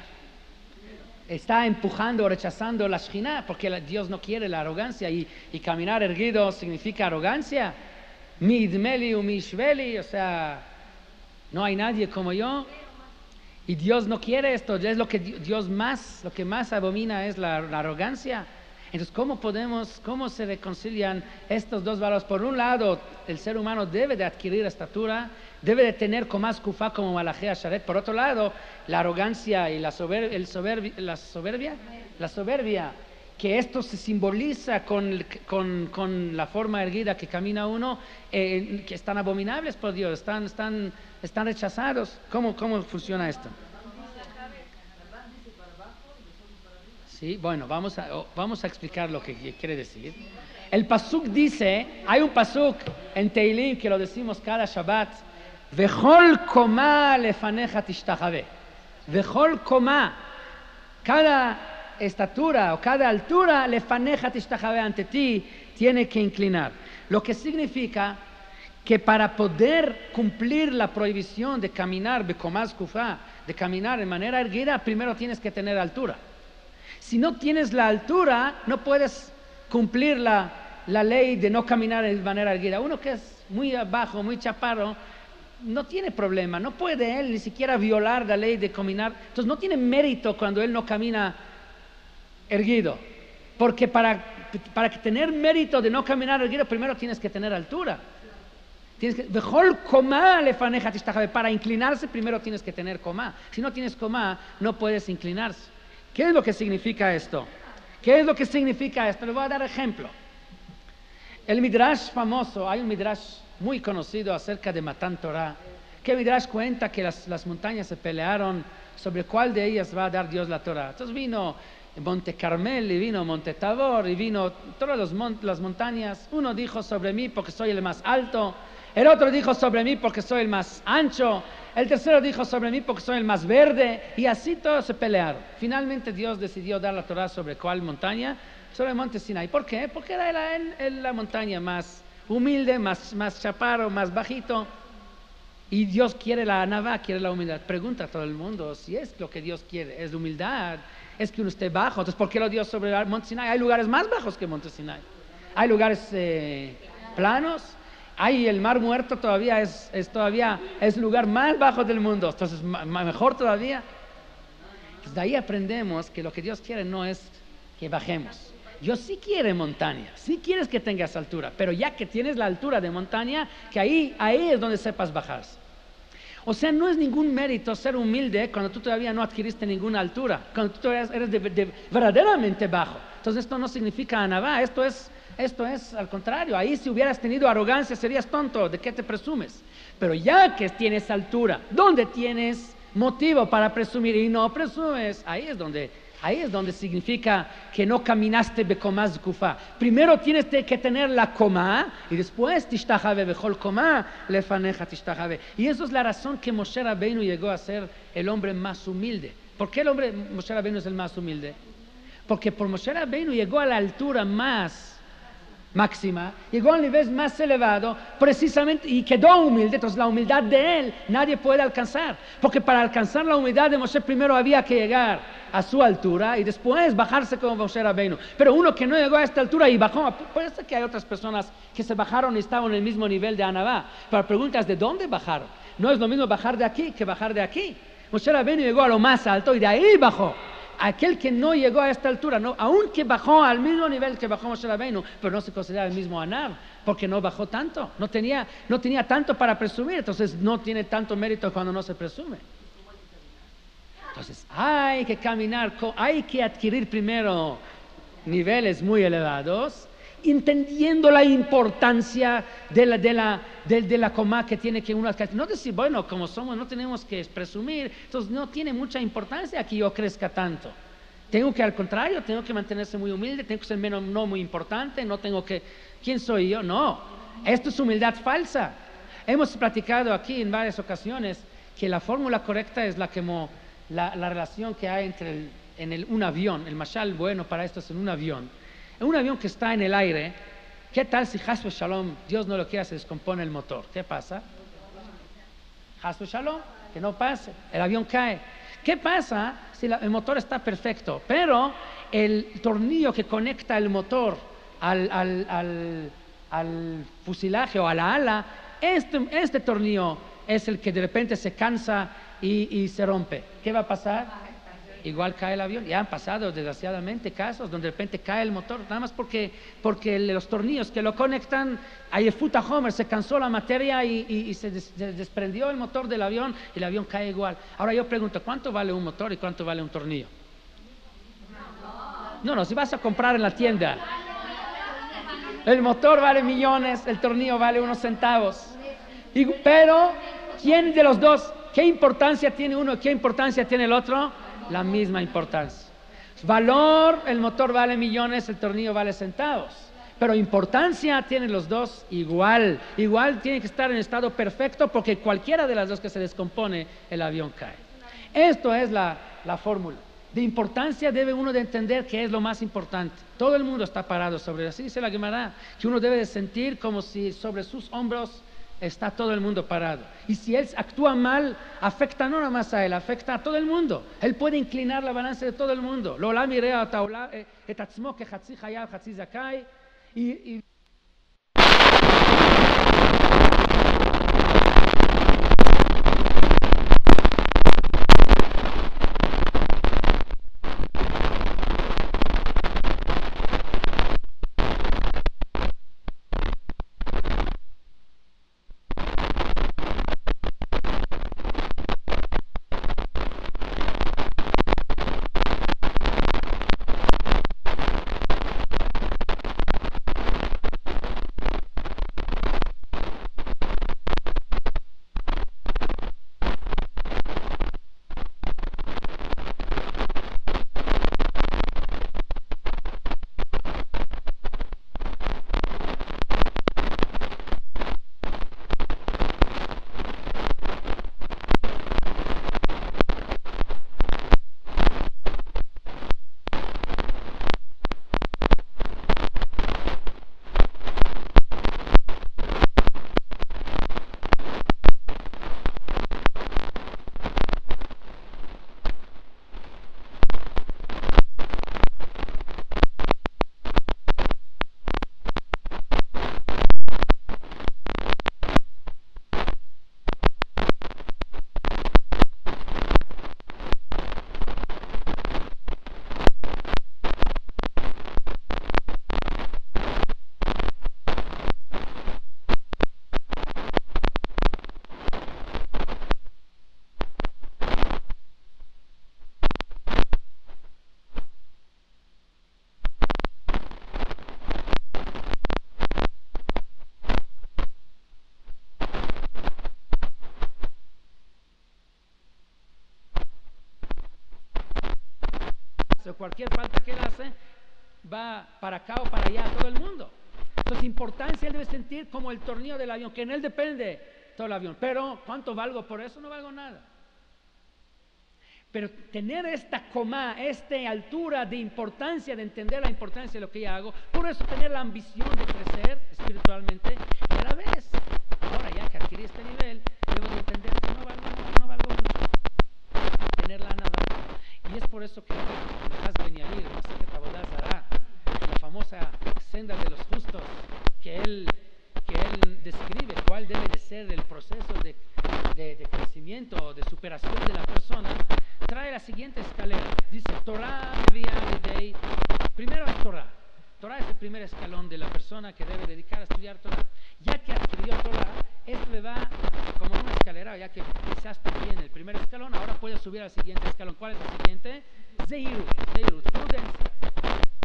S1: está empujando o rechazando la Shechina, porque Dios no quiere la arrogancia, y caminar erguido significa arrogancia. Mi idmeli u mi ishveli, o sea, no hay nadie como yo. Y Dios no quiere esto, es lo que lo que más abomina es la arrogancia. Entonces, ¿cómo se reconcilian estos dos valores? Por un lado, el ser humano debe de adquirir estatura, debe de tener Komás Kufá como Malachei Asharet. Por otro lado, la arrogancia y la soberbia, que esto se simboliza con la forma erguida que camina uno, que están abominables por Dios, están rechazados. ¿Cómo funciona esto? Sí, bueno, vamos a explicar lo que quiere decir. El pasuk dice, hay un pasuk en Teilim que lo decimos cada Shabbat, Vechol koma lefaneja tishtachave. Vechol koma, cada estatura o cada altura, lefaneja tishtachave, ante ti tiene que inclinar. Lo que significa que para poder cumplir la prohibición de caminar bekomaz kufá, de caminar de manera erguida, primero tienes que tener altura. Si no tienes la altura, no puedes cumplir la ley de no caminar de manera erguida. Uno que es muy abajo, muy chaparro, no tiene problema, no puede él ni siquiera violar la ley de caminar. Entonces no tiene mérito cuando él no camina erguido, porque para tener mérito de no caminar erguido, primero tienes que tener altura. Tienes que, Vejol comá lefaneja tishtajabe. Para inclinarse primero tienes que tener comá. Si no tienes comá, no puedes inclinarse. ¿Qué es lo que significa esto? ¿Qué es lo que significa esto? Les voy a dar ejemplo. El Midrash famoso, hay un Midrash muy conocido acerca de Matan Torah, que el Midrash cuenta que las montañas se pelearon sobre cuál de ellas va a dar Dios la Torah. Entonces vino Monte Carmel y vino Monte Tabor y vino todas las montañas. Uno dijo sobre mí porque soy el más alto, el otro dijo sobre mí porque soy el más ancho, el tercero dijo sobre mí porque soy el más verde, y así todos se pelearon. Finalmente Dios decidió dar la Torah sobre cuál montaña, sobre el monte Sinai. ¿Por qué? Porque era la montaña más humilde, más chaparro, más bajito. Y Dios quiere la anavá, quiere la humildad. Pregunta a todo el mundo si es lo que Dios quiere, es la humildad, es que uno esté bajo. Entonces, ¿por qué lo dio sobre el monte Sinai? Hay lugares más bajos que el monte Sinai. Hay lugares planos. Hay el Mar Muerto todavía es el lugar más bajo del mundo. Entonces, mejor todavía. Pues de ahí aprendemos que lo que Dios quiere no es que bajemos. Dios sí quiere montaña, sí quieres que tengas altura, pero ya que tienes la altura de montaña, que ahí es donde sepas bajarse. O sea, no es ningún mérito ser humilde cuando tú todavía no adquiriste ninguna altura, cuando tú todavía eres verdaderamente bajo. Entonces esto no significa anabá, esto es al contrario. Ahí si hubieras tenido arrogancia serías tonto, ¿de qué te presumes? Pero ya que tienes altura, donde tienes motivo para presumir y no presumes, ahí es donde significa que no caminaste bekomá zkufá. Primero tienes que tener la comá y después tishtajabe bechol comá lefaneja tishtajabe. Y eso es la razón que Moshe Rabbeinu llegó a ser el hombre más humilde. ¿Por qué Moshe Rabbeinu es el más humilde? Porque por Moshe Rabbeinu llegó a la altura más máxima, llegó al nivel más elevado precisamente y quedó humilde. Entonces la humildad de él nadie puede alcanzar, porque para alcanzar la humildad de Moshe primero había que llegar a su altura y después bajarse como Moshe Rabbeinu. Pero uno que no llegó a esta altura y bajó, puede ser que hay otras personas que se bajaron y estaban en el mismo nivel de Anabá, pero la pregunta es ¿de dónde bajaron? No es lo mismo bajar de aquí que bajar de aquí. Moshe Rabbeinu llegó a lo más alto y de ahí bajó. Aquel que no llegó a esta altura, no, aunque bajó al mismo nivel que bajó Moshe Rabbeinu, pero no se considera el mismo Anab, porque no bajó tanto, no tenía tanto para presumir, entonces no tiene tanto mérito cuando no se presume. Entonces hay que caminar, hay que adquirir primero niveles muy elevados, entendiendo la importancia de la comá que tiene que uno alcanzar. No decir, bueno, como somos, no tenemos que presumir, entonces no tiene mucha importancia que yo crezca tanto. Tengo que, al contrario, tengo que mantenerse muy humilde, tengo que ser menos, no muy importante, no tengo que, ¿quién soy yo? No, esto es humildad falsa. Hemos platicado aquí en varias ocasiones que la fórmula correcta es la relación que hay entre un avión, el mashal bueno para esto es en un avión. En un avión que está en el aire, ¿qué tal si Hasbe Shalom, Dios no lo quiera, se descompone el motor? ¿Qué pasa? Hasbe Shalom, que no pase, el avión cae. ¿Qué pasa si el motor está perfecto, pero el tornillo que conecta el motor al fusilaje o a la ala, este tornillo es el que de repente se cansa y se rompe? ¿Qué va a pasar? Igual cae el avión. Ya han pasado desgraciadamente casos donde de repente cae el motor, nada más porque los tornillos que lo conectan, Ayefuta Homer, se cansó la materia y se desprendió el motor del avión y el avión cae igual. Ahora yo pregunto, ¿cuánto vale un motor y cuánto vale un tornillo? No, si vas a comprar en la tienda, el motor vale millones, el tornillo vale unos centavos. Pero ¿quién de los dos? ¿Qué importancia tiene uno y qué importancia tiene el otro? La misma importancia. Valor, el motor vale millones, el tornillo vale centavos. Pero importancia tienen los dos igual. Igual tiene que estar en estado perfecto porque cualquiera de las dos que se descompone, el avión cae. Esto es la fórmula. De importancia debe uno de entender que es lo más importante. Todo el mundo está parado sobre, así dice la Gemara, que uno debe de sentir como si sobre sus hombros está todo el mundo parado. Y si él actúa mal, afecta no nada más a él, afecta a todo el mundo. Él puede inclinar la balanza de todo el mundo. Y cualquier falta que él hace, va para acá o para allá a todo el mundo. Entonces, importancia él debe sentir como el tornillo del avión, que en él depende todo el avión. Pero, ¿cuánto valgo por eso? No valgo nada. Pero tener esta comá, esta altura de importancia, de entender la importancia de lo que yo hago, por eso tener la ambición de crecer espiritualmente, y a la vez, ahora ya que adquirí este nivel, debo de entender que no valgo mucho, tener la nada. Y es por eso que Has Beniamir, la famosa senda de los justos, que él describe cuál debe de ser el proceso de crecimiento, de superación de la persona, trae la siguiente escalera. Dice, Torah primero es Torah. Torah es el primer escalón de la persona que debe dedicar a estudiar Torah. Ya que adquirió Torah, esto le va como una escalera, ya que pisaste bien el primer escalón, ahora puedes subir al siguiente escalón. ¿Cuál es el siguiente? Zeirut, prudencia.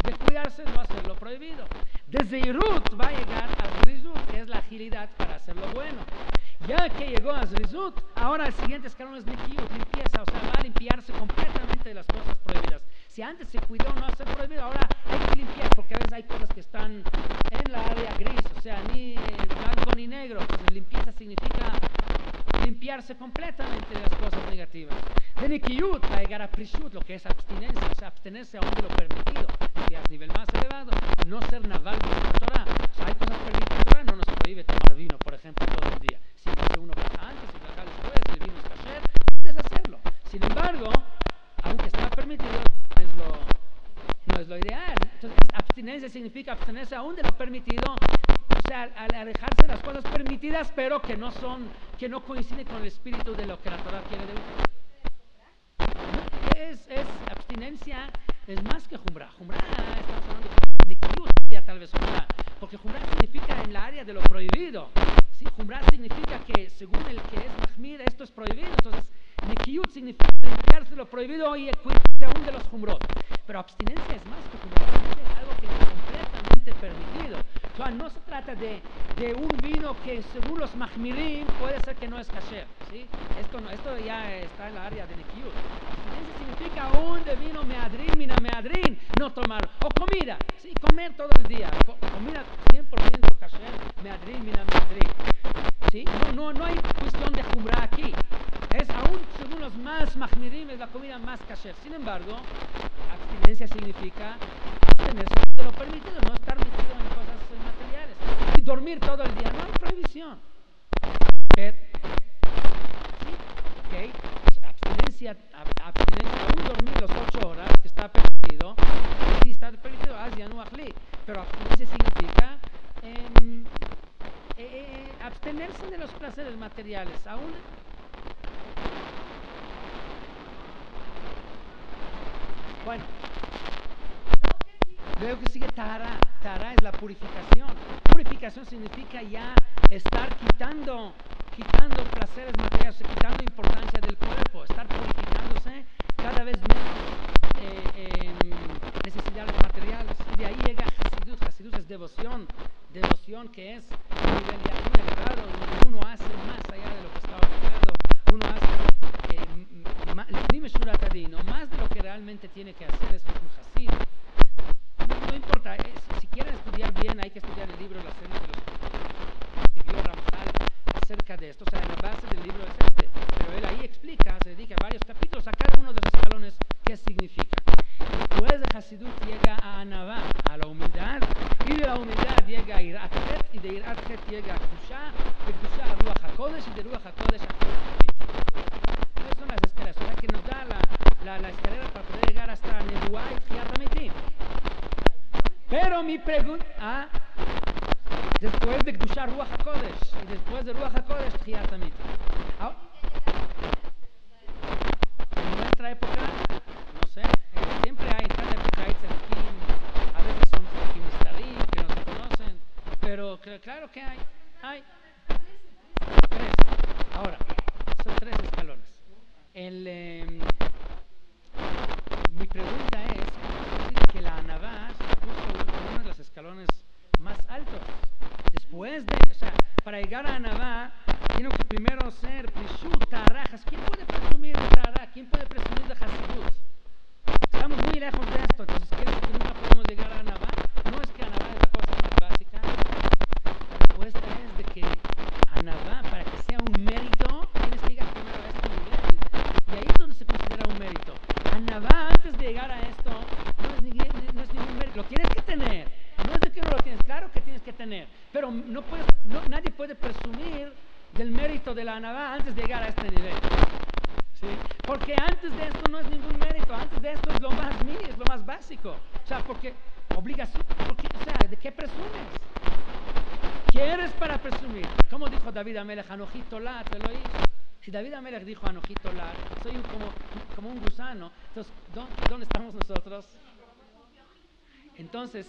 S1: De cuidarse, no hacer lo prohibido. De Zeirut va a llegar a Zrizut, que es la agilidad para hacer lo bueno. Ya que llegó a Zrizut, ahora el siguiente escalón es Nikiyut, limpieza, o sea, va a limpiarse completamente de las cosas prohibidas. Si antes se cuidó no hacer prohibido, ahora hay que limpiar, porque a veces hay cosas que están en la área gris, o sea, ni blanco ni negro. Entonces, limpieza significa limpiarse completamente de las cosas negativas. De Nikiyut va a llegar a Prishut, lo que es abstinencia, o sea, abstenerse aún de lo permitido, que es nivel más elevado, no ser naval de la Torah. O sea, hay cosas permitidas en Torah, no nos prohíbe tomar vino, por ejemplo, todo el día. Si uno baja antes y baja después, el vino es kasher, puedes hacerlo. Sin embargo, aunque está permitido, no es lo ideal. Entonces, abstinencia significa abstenerse aún de lo permitido, o sea, al alejarse de las cosas permitidas, pero que no coinciden con el espíritu de lo que la Torah quiere de uno. Abstinencia es más que Jumra. Jumra, estamos hablando de Nikiyut, tal vez Jumra, porque Jumra significa en la área de lo prohibido. ¿Sí? Jumra significa que según el que es Mahmir, esto es prohibido. Entonces, Nikiyut significa limpiarse de lo prohibido y cuidarse aún de los Jumrot. Pero abstinencia es más que Jumra. Abstinencia es algo que es completamente permitido. O sea, no se trata de un vino que según los Mahmirim puede ser que no es kasher. ¿Sí? Esto ya está en la área de Nikiyut. Abstinencia significa aún de vino meadrin, mina meadrin, no tomar. O comida, ¿sí? Comer todo el día. Comida 100% kasher, meadrin, mina meadrin. ¿Sí? No hay cuestión de Jumra aquí. Es aún según los más mahmirim, es la comida más kasher. Sin embargo, abstinencia significa abstenerse de lo permitido, no estar metido en cosas materiales. Y dormir todo el día, no hay prohibición. ¿Sí? Okay. Abstinencia, aún dormir las 8 horas, que está permitido, sí está permitido, pero abstinencia significa abstenerse de los placeres materiales, aún. Bueno, luego que sigue Tahara. Tahara es la purificación. Purificación significa ya estar quitando placeres materiales, quitando importancia del cuerpo, estar purificándose cada vez menos necesidades materiales. Y de ahí llega Hasidut. Hasidut es devoción que es un nivel ya muy elevado, donde uno hace más allá de lo que está obligado, uno hace más de lo que realmente tiene que hacer. Es un Hasid. No importa, si quieren estudiar bien, hay que estudiar el libro La Cena de los que escribió Ramchal acerca de esto. O sea, la base del libro es este, pero él ahí explica, se dedica varios capítulos a cada uno de esos escalones qué significa. Después de Hasidut llega a Anavá, a la humildad, y de la humildad llega a Irat Het, y de Irat Het llega a Kedusha, de Kedusha a Ruach HaKodesh, y de Ruach HaKodesh a Kedusha. Esas son las escaleras, o sea que nos da la escalera para poder llegar hasta Nebuá y Tchiat HaMetim. Pero mi pregunta, después de Kedusha Ruach HaKodesh, y después de Ruach HaKodesh Tchiat HaMetim. En nuestra época, no sé, siempre hay, en cada época hay tzadikim, a veces son tzadikim mistarim, que no se conocen, pero claro que hay 3. Ahora, son 3 escalones. Mi pregunta es que la Anavá se puso uno de los escalones más altos. Después o sea, para llegar a Anavá, tiene que primero ser Prishut, Tarajas. ¿Quién puede presumir de Taraj? ¿Quién puede presumir de Hasidut? estamos muy lejos de esto. Entonces, ¿quiere decir que nunca podemos llegar a Anabá? No es que Anabá es la cosa más básica. La respuesta es de que Anabá, para que sea un mérito, tienes que llegar primero a este nivel. Y ahí es donde se considera un mérito. Anabá, antes de llegar a esto, no es ningún mérito. Lo tienes que tener. No es de que no lo tienes, claro que tienes que tener. Pero nadie puede presumir del mérito de la Anabá antes de llegar a este nivel. ¿Sí? Porque antes de esto no es ningún mérito, antes de esto es lo más mínimo, es lo más básico. O sea, porque obligación, o sea, ¿de qué presumes? ¿Qué eres para presumir? ¿Cómo dijo David Amelech? Anojito la, te lo oí. Si David Amelech dijo Anojito la, soy como un gusano, entonces, ¿dónde estamos nosotros? Entonces,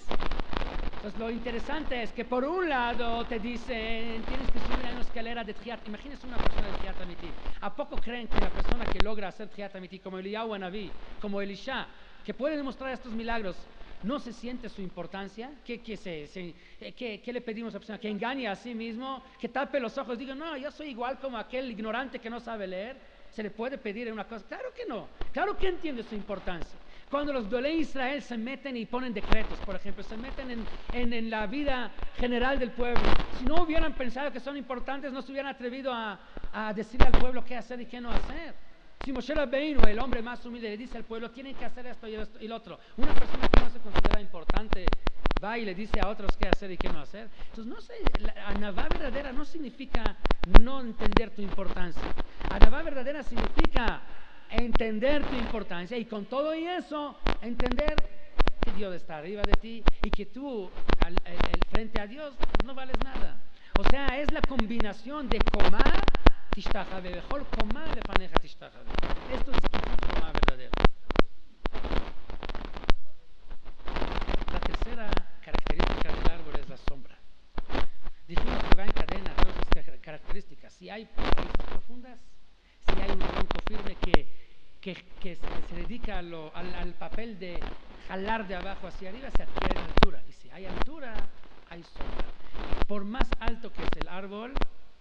S1: lo interesante es que por un lado te dicen tienes que subir a una escalera de Tchiyat. Imagínense una persona de Tchiyat Amiti. ¿A poco creen que la persona que logra hacer Tchiyat Amiti, como Eliyahu Naví, como Elisha, que puede demostrar estos milagros, no se siente su importancia? ¿Qué le pedimos a la persona? Que engañe a sí mismo, que tape los ojos, diga, no, yo soy igual como aquel ignorante que no sabe leer. ¿Se le puede pedir una cosa? Claro que no. Claro que entiende su importancia. Cuando los Golei Israel se meten y ponen decretos, por ejemplo, se meten en la vida general del pueblo, si no hubieran pensado que son importantes, no se hubieran atrevido a decirle al pueblo qué hacer y qué no hacer. Si Moshe Rabbeinu, el hombre más humilde, le dice al pueblo, tienen que hacer esto y lo otro, una persona que no se considera importante va y le dice a otros qué hacer y qué no hacer. Entonces, no sé, la Anabá verdadera no significa no entender tu importancia. Anabá verdadera significa entender tu importancia y con todo y eso entender que Dios está arriba de ti y que tú frente a Dios no vales nada. O sea, es la combinación de Komá Tishtachabe, Bechol Komá lefaneja Tishtachabe. Esto es Komá verdadero. La tercera característica del árbol es la sombra. Dijimos que va en cadena todas esas características. Si hay raíces profundas, si hay un tronco firme que se dedica al papel de jalar de abajo hacia arriba, se adquiere altura. Y si hay altura, hay sombra. Por más alto que es el árbol,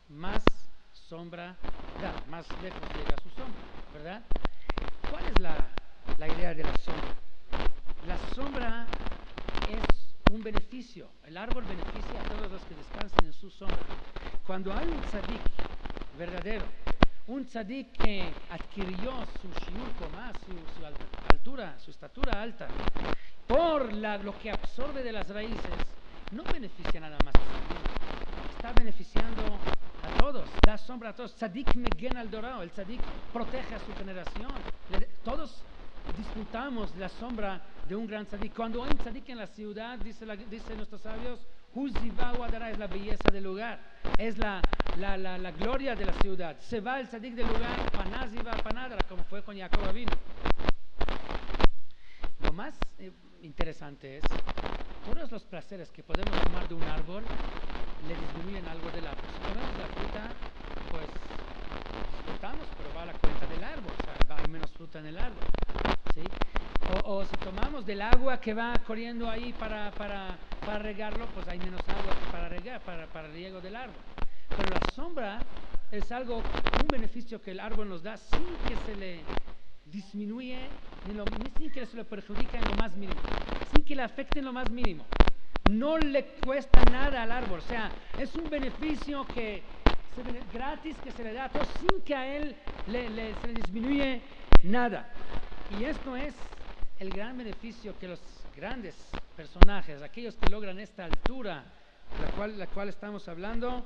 S1: más sombra da, más lejos llega su sombra, ¿verdad? ¿Cuál es la idea de la sombra? La sombra es un beneficio. El árbol beneficia a todos los que descansan en su sombra. Cuando hay un tzadik verdadero, un tzadik que adquirió su shiur komá, su altura, su estatura alta, por lo que absorbe de las raíces, no beneficia nada más a sí mismo, está beneficiando a todos, da sombra a todos. Tzadik megen al dorado, el tzadik protege a su generación. Todos disfrutamos de la sombra de un gran tzadik. Cuando hay un tzadik en la ciudad, dicen nuestros sabios, Huziva Wadara, es la belleza del lugar, es la gloria de la ciudad. Se va el tzadik del lugar, Panaziva Panadra, como fue con Jacob Avinu. Lo más interesante es, todos los placeres que podemos tomar de un árbol le disminuyen algo del árbol. Si comemos la fruta, pues disfrutamos, pero va a la cuenta del árbol, o sea, hay menos fruta en el árbol, ¿sí? O si tomamos del agua que va corriendo ahí para regarlo, pues hay menos agua para regar, para el riego del árbol. Pero la sombra es un beneficio que el árbol nos da sin que se le disminuye, sin que se le perjudique en lo más mínimo, sin que le afecte en lo más mínimo. No le cuesta nada al árbol, o sea, es un beneficio gratis que se le da a todos sin que a él se le disminuye nada. Y esto es el gran beneficio que los grandes personajes, aquellos que logran esta altura, la cual estamos hablando,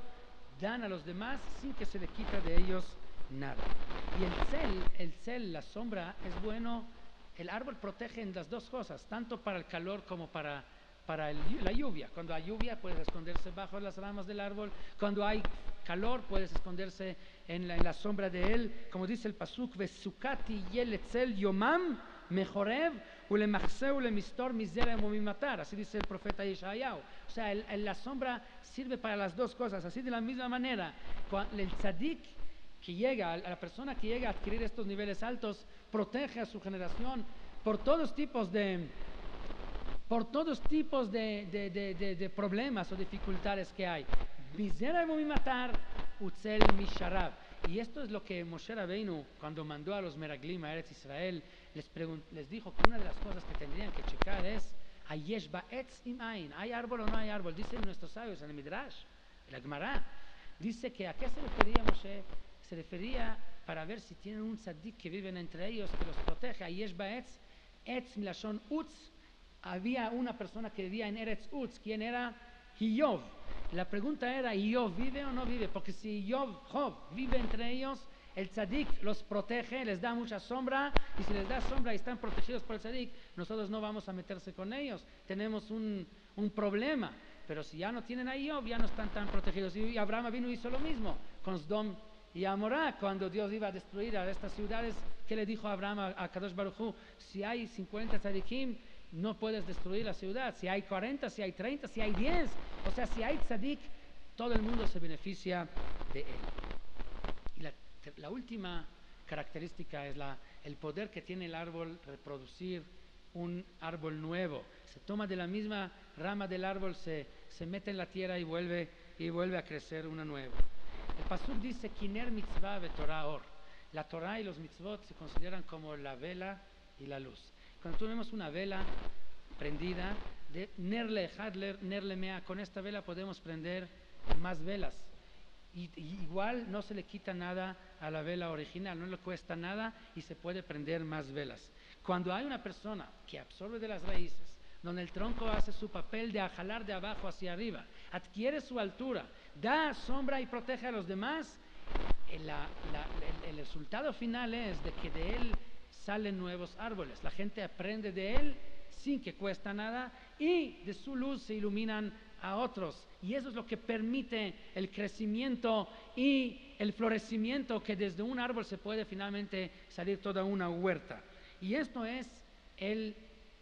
S1: dan a los demás sin que se le quita de ellos nada. Y el cel, la sombra, es bueno. El árbol protege en las dos cosas, tanto para el calor como para la lluvia. Cuando hay lluvia puedes esconderse bajo las ramas del árbol, cuando hay calor puedes esconderse en la sombra de él, como dice el pasuk, Vesukati yel etzel yomam mejorev ulemachseu lemistor mizerem umimatar, así dice el profeta Yeshayahu. O sea, la sombra sirve para las dos cosas. Así de la misma manera, el tzadik que llega, a la persona que llega a adquirir estos niveles altos, protege a su generación por todos tipos de problemas o dificultades que hay. Misera y matar utzel misharab. Y esto es lo que Moshe Rabbeinu, cuando mandó a los Meraglim a Eretz Israel, les dijo que una de las cosas que tendrían que checar es Hayesh ba'etz im ain, ¿hay árbol o no hay árbol? Dicen nuestros sabios en el Midrash, la Gemara, dice que ¿a qué se refería Moshe? Se refería para ver si tienen un tzadik que viven entre ellos, que los protege. Hayesh ba'etz, etz milashon utz. Había una persona que vivía en Eretz Utz. ¿Quién era? Iyov. La pregunta era, ¿Iyov vive o no vive? Porque si Job vive entre ellos, el tzadik los protege, les da mucha sombra, y si les da sombra y están protegidos por el tzadik, nosotros no vamos a meterse con ellos. Tenemos un problema. Pero si ya no tienen a Iyov, ya no están tan protegidos. Y Abraham vino y hizo lo mismo con Sdom y Amorá, cuando Dios iba a destruir a estas ciudades. ¿Qué le dijo Abraham a Kadosh Baruj Hu? Si hay 50 tzadikim, no puedes destruir la ciudad. Si hay 40, si hay 30, si hay 10, o sea, si hay tzadik, todo el mundo se beneficia de él. Y la última característica es el poder que tiene el árbol reproducir un árbol nuevo. Se toma de la misma rama del árbol, se mete en la tierra y vuelve a crecer una nueva. El pasuk dice Kiner mitzvah ve Torah or. La Torah y los mitzvot se consideran como la vela y la luz. Cuando tenemos una vela prendida, de nerle hadler, nerle mea, con esta vela podemos prender más velas. Y igual no se le quita nada a la vela original, no le cuesta nada y se puede prender más velas. Cuando hay una persona que absorbe de las raíces, donde el tronco hace su papel de jalar de abajo hacia arriba, adquiere su altura, da sombra y protege a los demás, el resultado final es de que de él salen nuevos árboles. La gente aprende de él sin que cuesta nada y de su luz se iluminan a otros. Y eso es lo que permite el crecimiento y el florecimiento, que desde un árbol se puede finalmente salir toda una huerta. Y esto es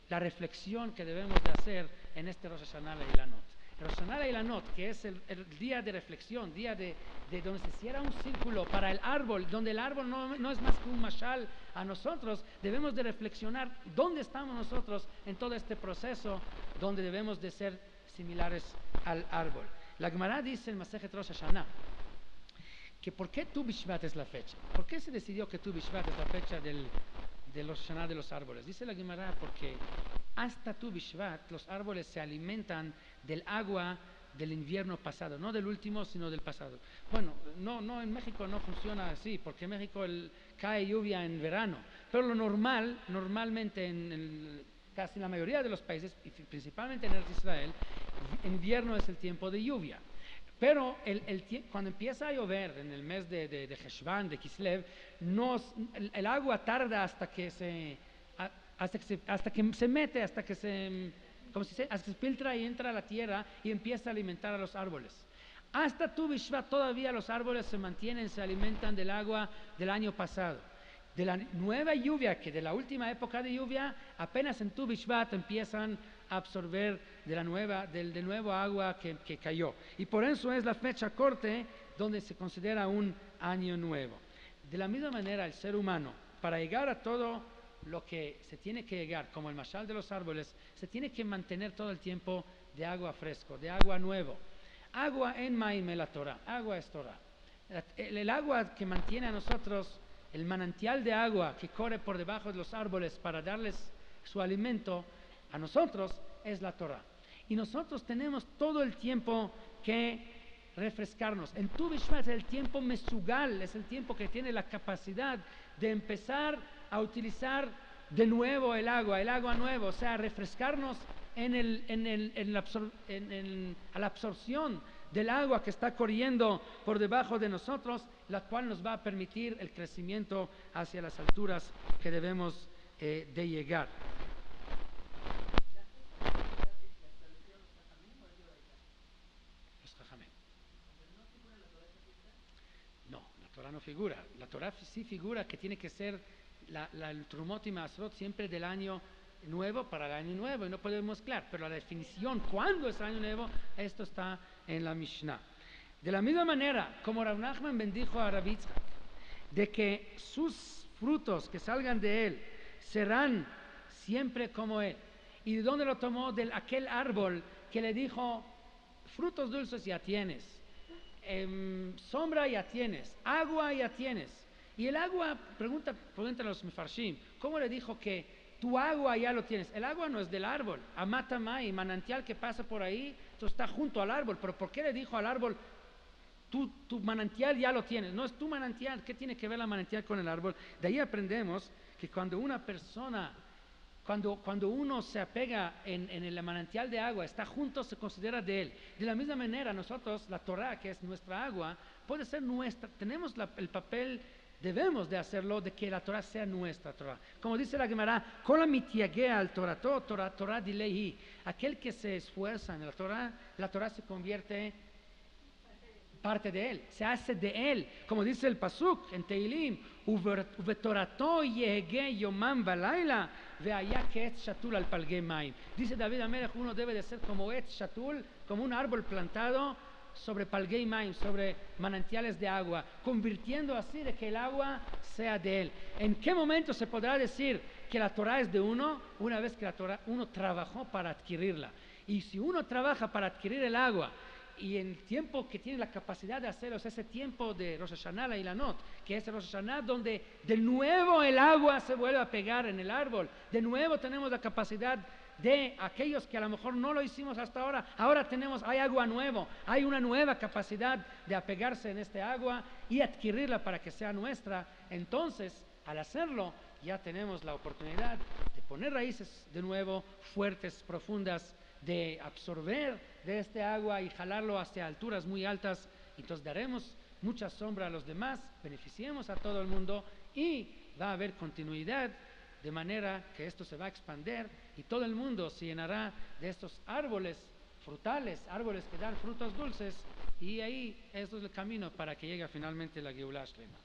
S1: la reflexión que debemos de hacer en este Rosh Hashanah Leilanot. Rosh Hashanah Leilanot, que es el día de reflexión, día de donde se cierra un círculo para el árbol, donde el árbol no es más que un mashal a nosotros. Debemos de reflexionar dónde estamos nosotros en todo este proceso, donde debemos de ser similares al árbol. La Gemara dice en Masejet Rosh Hashanah que ¿por qué Tu Bishvat es la fecha? ¿Por qué se decidió que Tu Bishvat es la fecha del Rosh Hashanah de los árboles? Dice la Gemara porque hasta Tu Bishvat los árboles se alimentan del agua del invierno pasado, no del último, sino del pasado. Bueno, no en México no funciona así, porque en México cae lluvia en verano, pero lo normalmente casi la mayoría de los países, y principalmente en Israel, invierno es el tiempo de lluvia. Pero cuando empieza a llover en el mes de Heshvan, de Kislev, el agua tarda hasta que se filtra y entra a la tierra y empieza a alimentar a los árboles. Hasta Tu Bishvat todavía los árboles se mantienen, se alimentan del agua del año pasado. De la nueva lluvia, que de la última época de lluvia, apenas en Tu Bishvat empiezan a absorber del nuevo agua que cayó. Y por eso es la fecha corte donde se considera un año nuevo. De la misma manera, el ser humano, para llegar a todo lo que se tiene que llegar, como el mashal de los árboles, se tiene que mantener todo el tiempo de agua fresco, de agua nuevo. Agua en Maim la Torah, agua es Torah. El agua que mantiene a nosotros, el manantial de agua que corre por debajo de los árboles para darles su alimento a nosotros, es la Torah. Y nosotros tenemos todo el tiempo que refrescarnos. En Tu Bishvat es el tiempo mesugal, es el tiempo que tiene la capacidad de empezar a utilizar de nuevo el agua nueva, o sea, refrescarnos a la absorción del agua que está corriendo por debajo de nosotros, la cual nos va a permitir el crecimiento hacia las alturas que debemos de llegar. Los Jajamim. No, la Torah no figura. La Torah sí figura que tiene que ser el Trumot y Masrot siempre del año nuevo para el año nuevo, y no podemos mezclar, pero la definición cuándo es el año nuevo, esto está en la Mishnah. De la misma manera como Rav Nachman bendijo a Rav Yitzhak de que sus frutos que salgan de él serán siempre como él, y de dónde lo tomó, de aquel árbol que le dijo frutos dulces ya tienes, sombra ya tienes, agua ya tienes. Y el agua, preguntan los Mefarshim, ¿cómo le dijo que tu agua ya lo tienes? El agua no es del árbol, amatamai, manantial que pasa por ahí, esto está junto al árbol, pero ¿por qué le dijo al árbol, tu manantial ya lo tienes? No es tu manantial. ¿Qué tiene que ver la manantial con el árbol? De ahí aprendemos que cuando una persona, cuando uno se apega en el manantial de agua, está junto, se considera de él. De la misma manera, nosotros, la Torah, que es nuestra agua, puede ser nuestra. Tenemos el papel, debemos de hacerlo, de que la Torah sea nuestra Torah. Como dice la Gemara, Kol mitiagea al Torah, Torah dilehi. Aquel que se esfuerza en la Torah se convierte parte de él, se hace de él, como dice el Pasuk en Teilim, uvetorato yehege yomam balayla veaya que etz shatul al palgei maim. Dice David Amelech, uno debe de ser como etz shatul, como un árbol plantado sobre palgei maim, sobre manantiales de agua, convirtiendo así de que el agua sea de él. ¿En qué momento se podrá decir que la Torah es de uno? Una vez que la Torah, uno trabajó para adquirirla. Y si uno trabaja para adquirir el agua, y en el tiempo que tiene la capacidad de hacerlo, es ese tiempo de Rosh Hashanah, la Ilanot, que es el Rosh Hashanah donde de nuevo el agua se vuelve a pegar en el árbol. De nuevo tenemos la capacidad de aquellos que a lo mejor no lo hicimos hasta ahora hay agua nuevo, hay una nueva capacidad de apegarse en este agua y adquirirla para que sea nuestra. Entonces, al hacerlo, ya tenemos la oportunidad de poner raíces de nuevo fuertes, profundas, de absorber de este agua y jalarlo hacia alturas muy altas. Entonces daremos mucha sombra a los demás, beneficiemos a todo el mundo y va a haber continuidad, de manera que esto se va a expandir y todo el mundo se llenará de estos árboles frutales, árboles que dan frutos dulces, y ahí esto es el camino para que llegue finalmente la Geulah Shlema.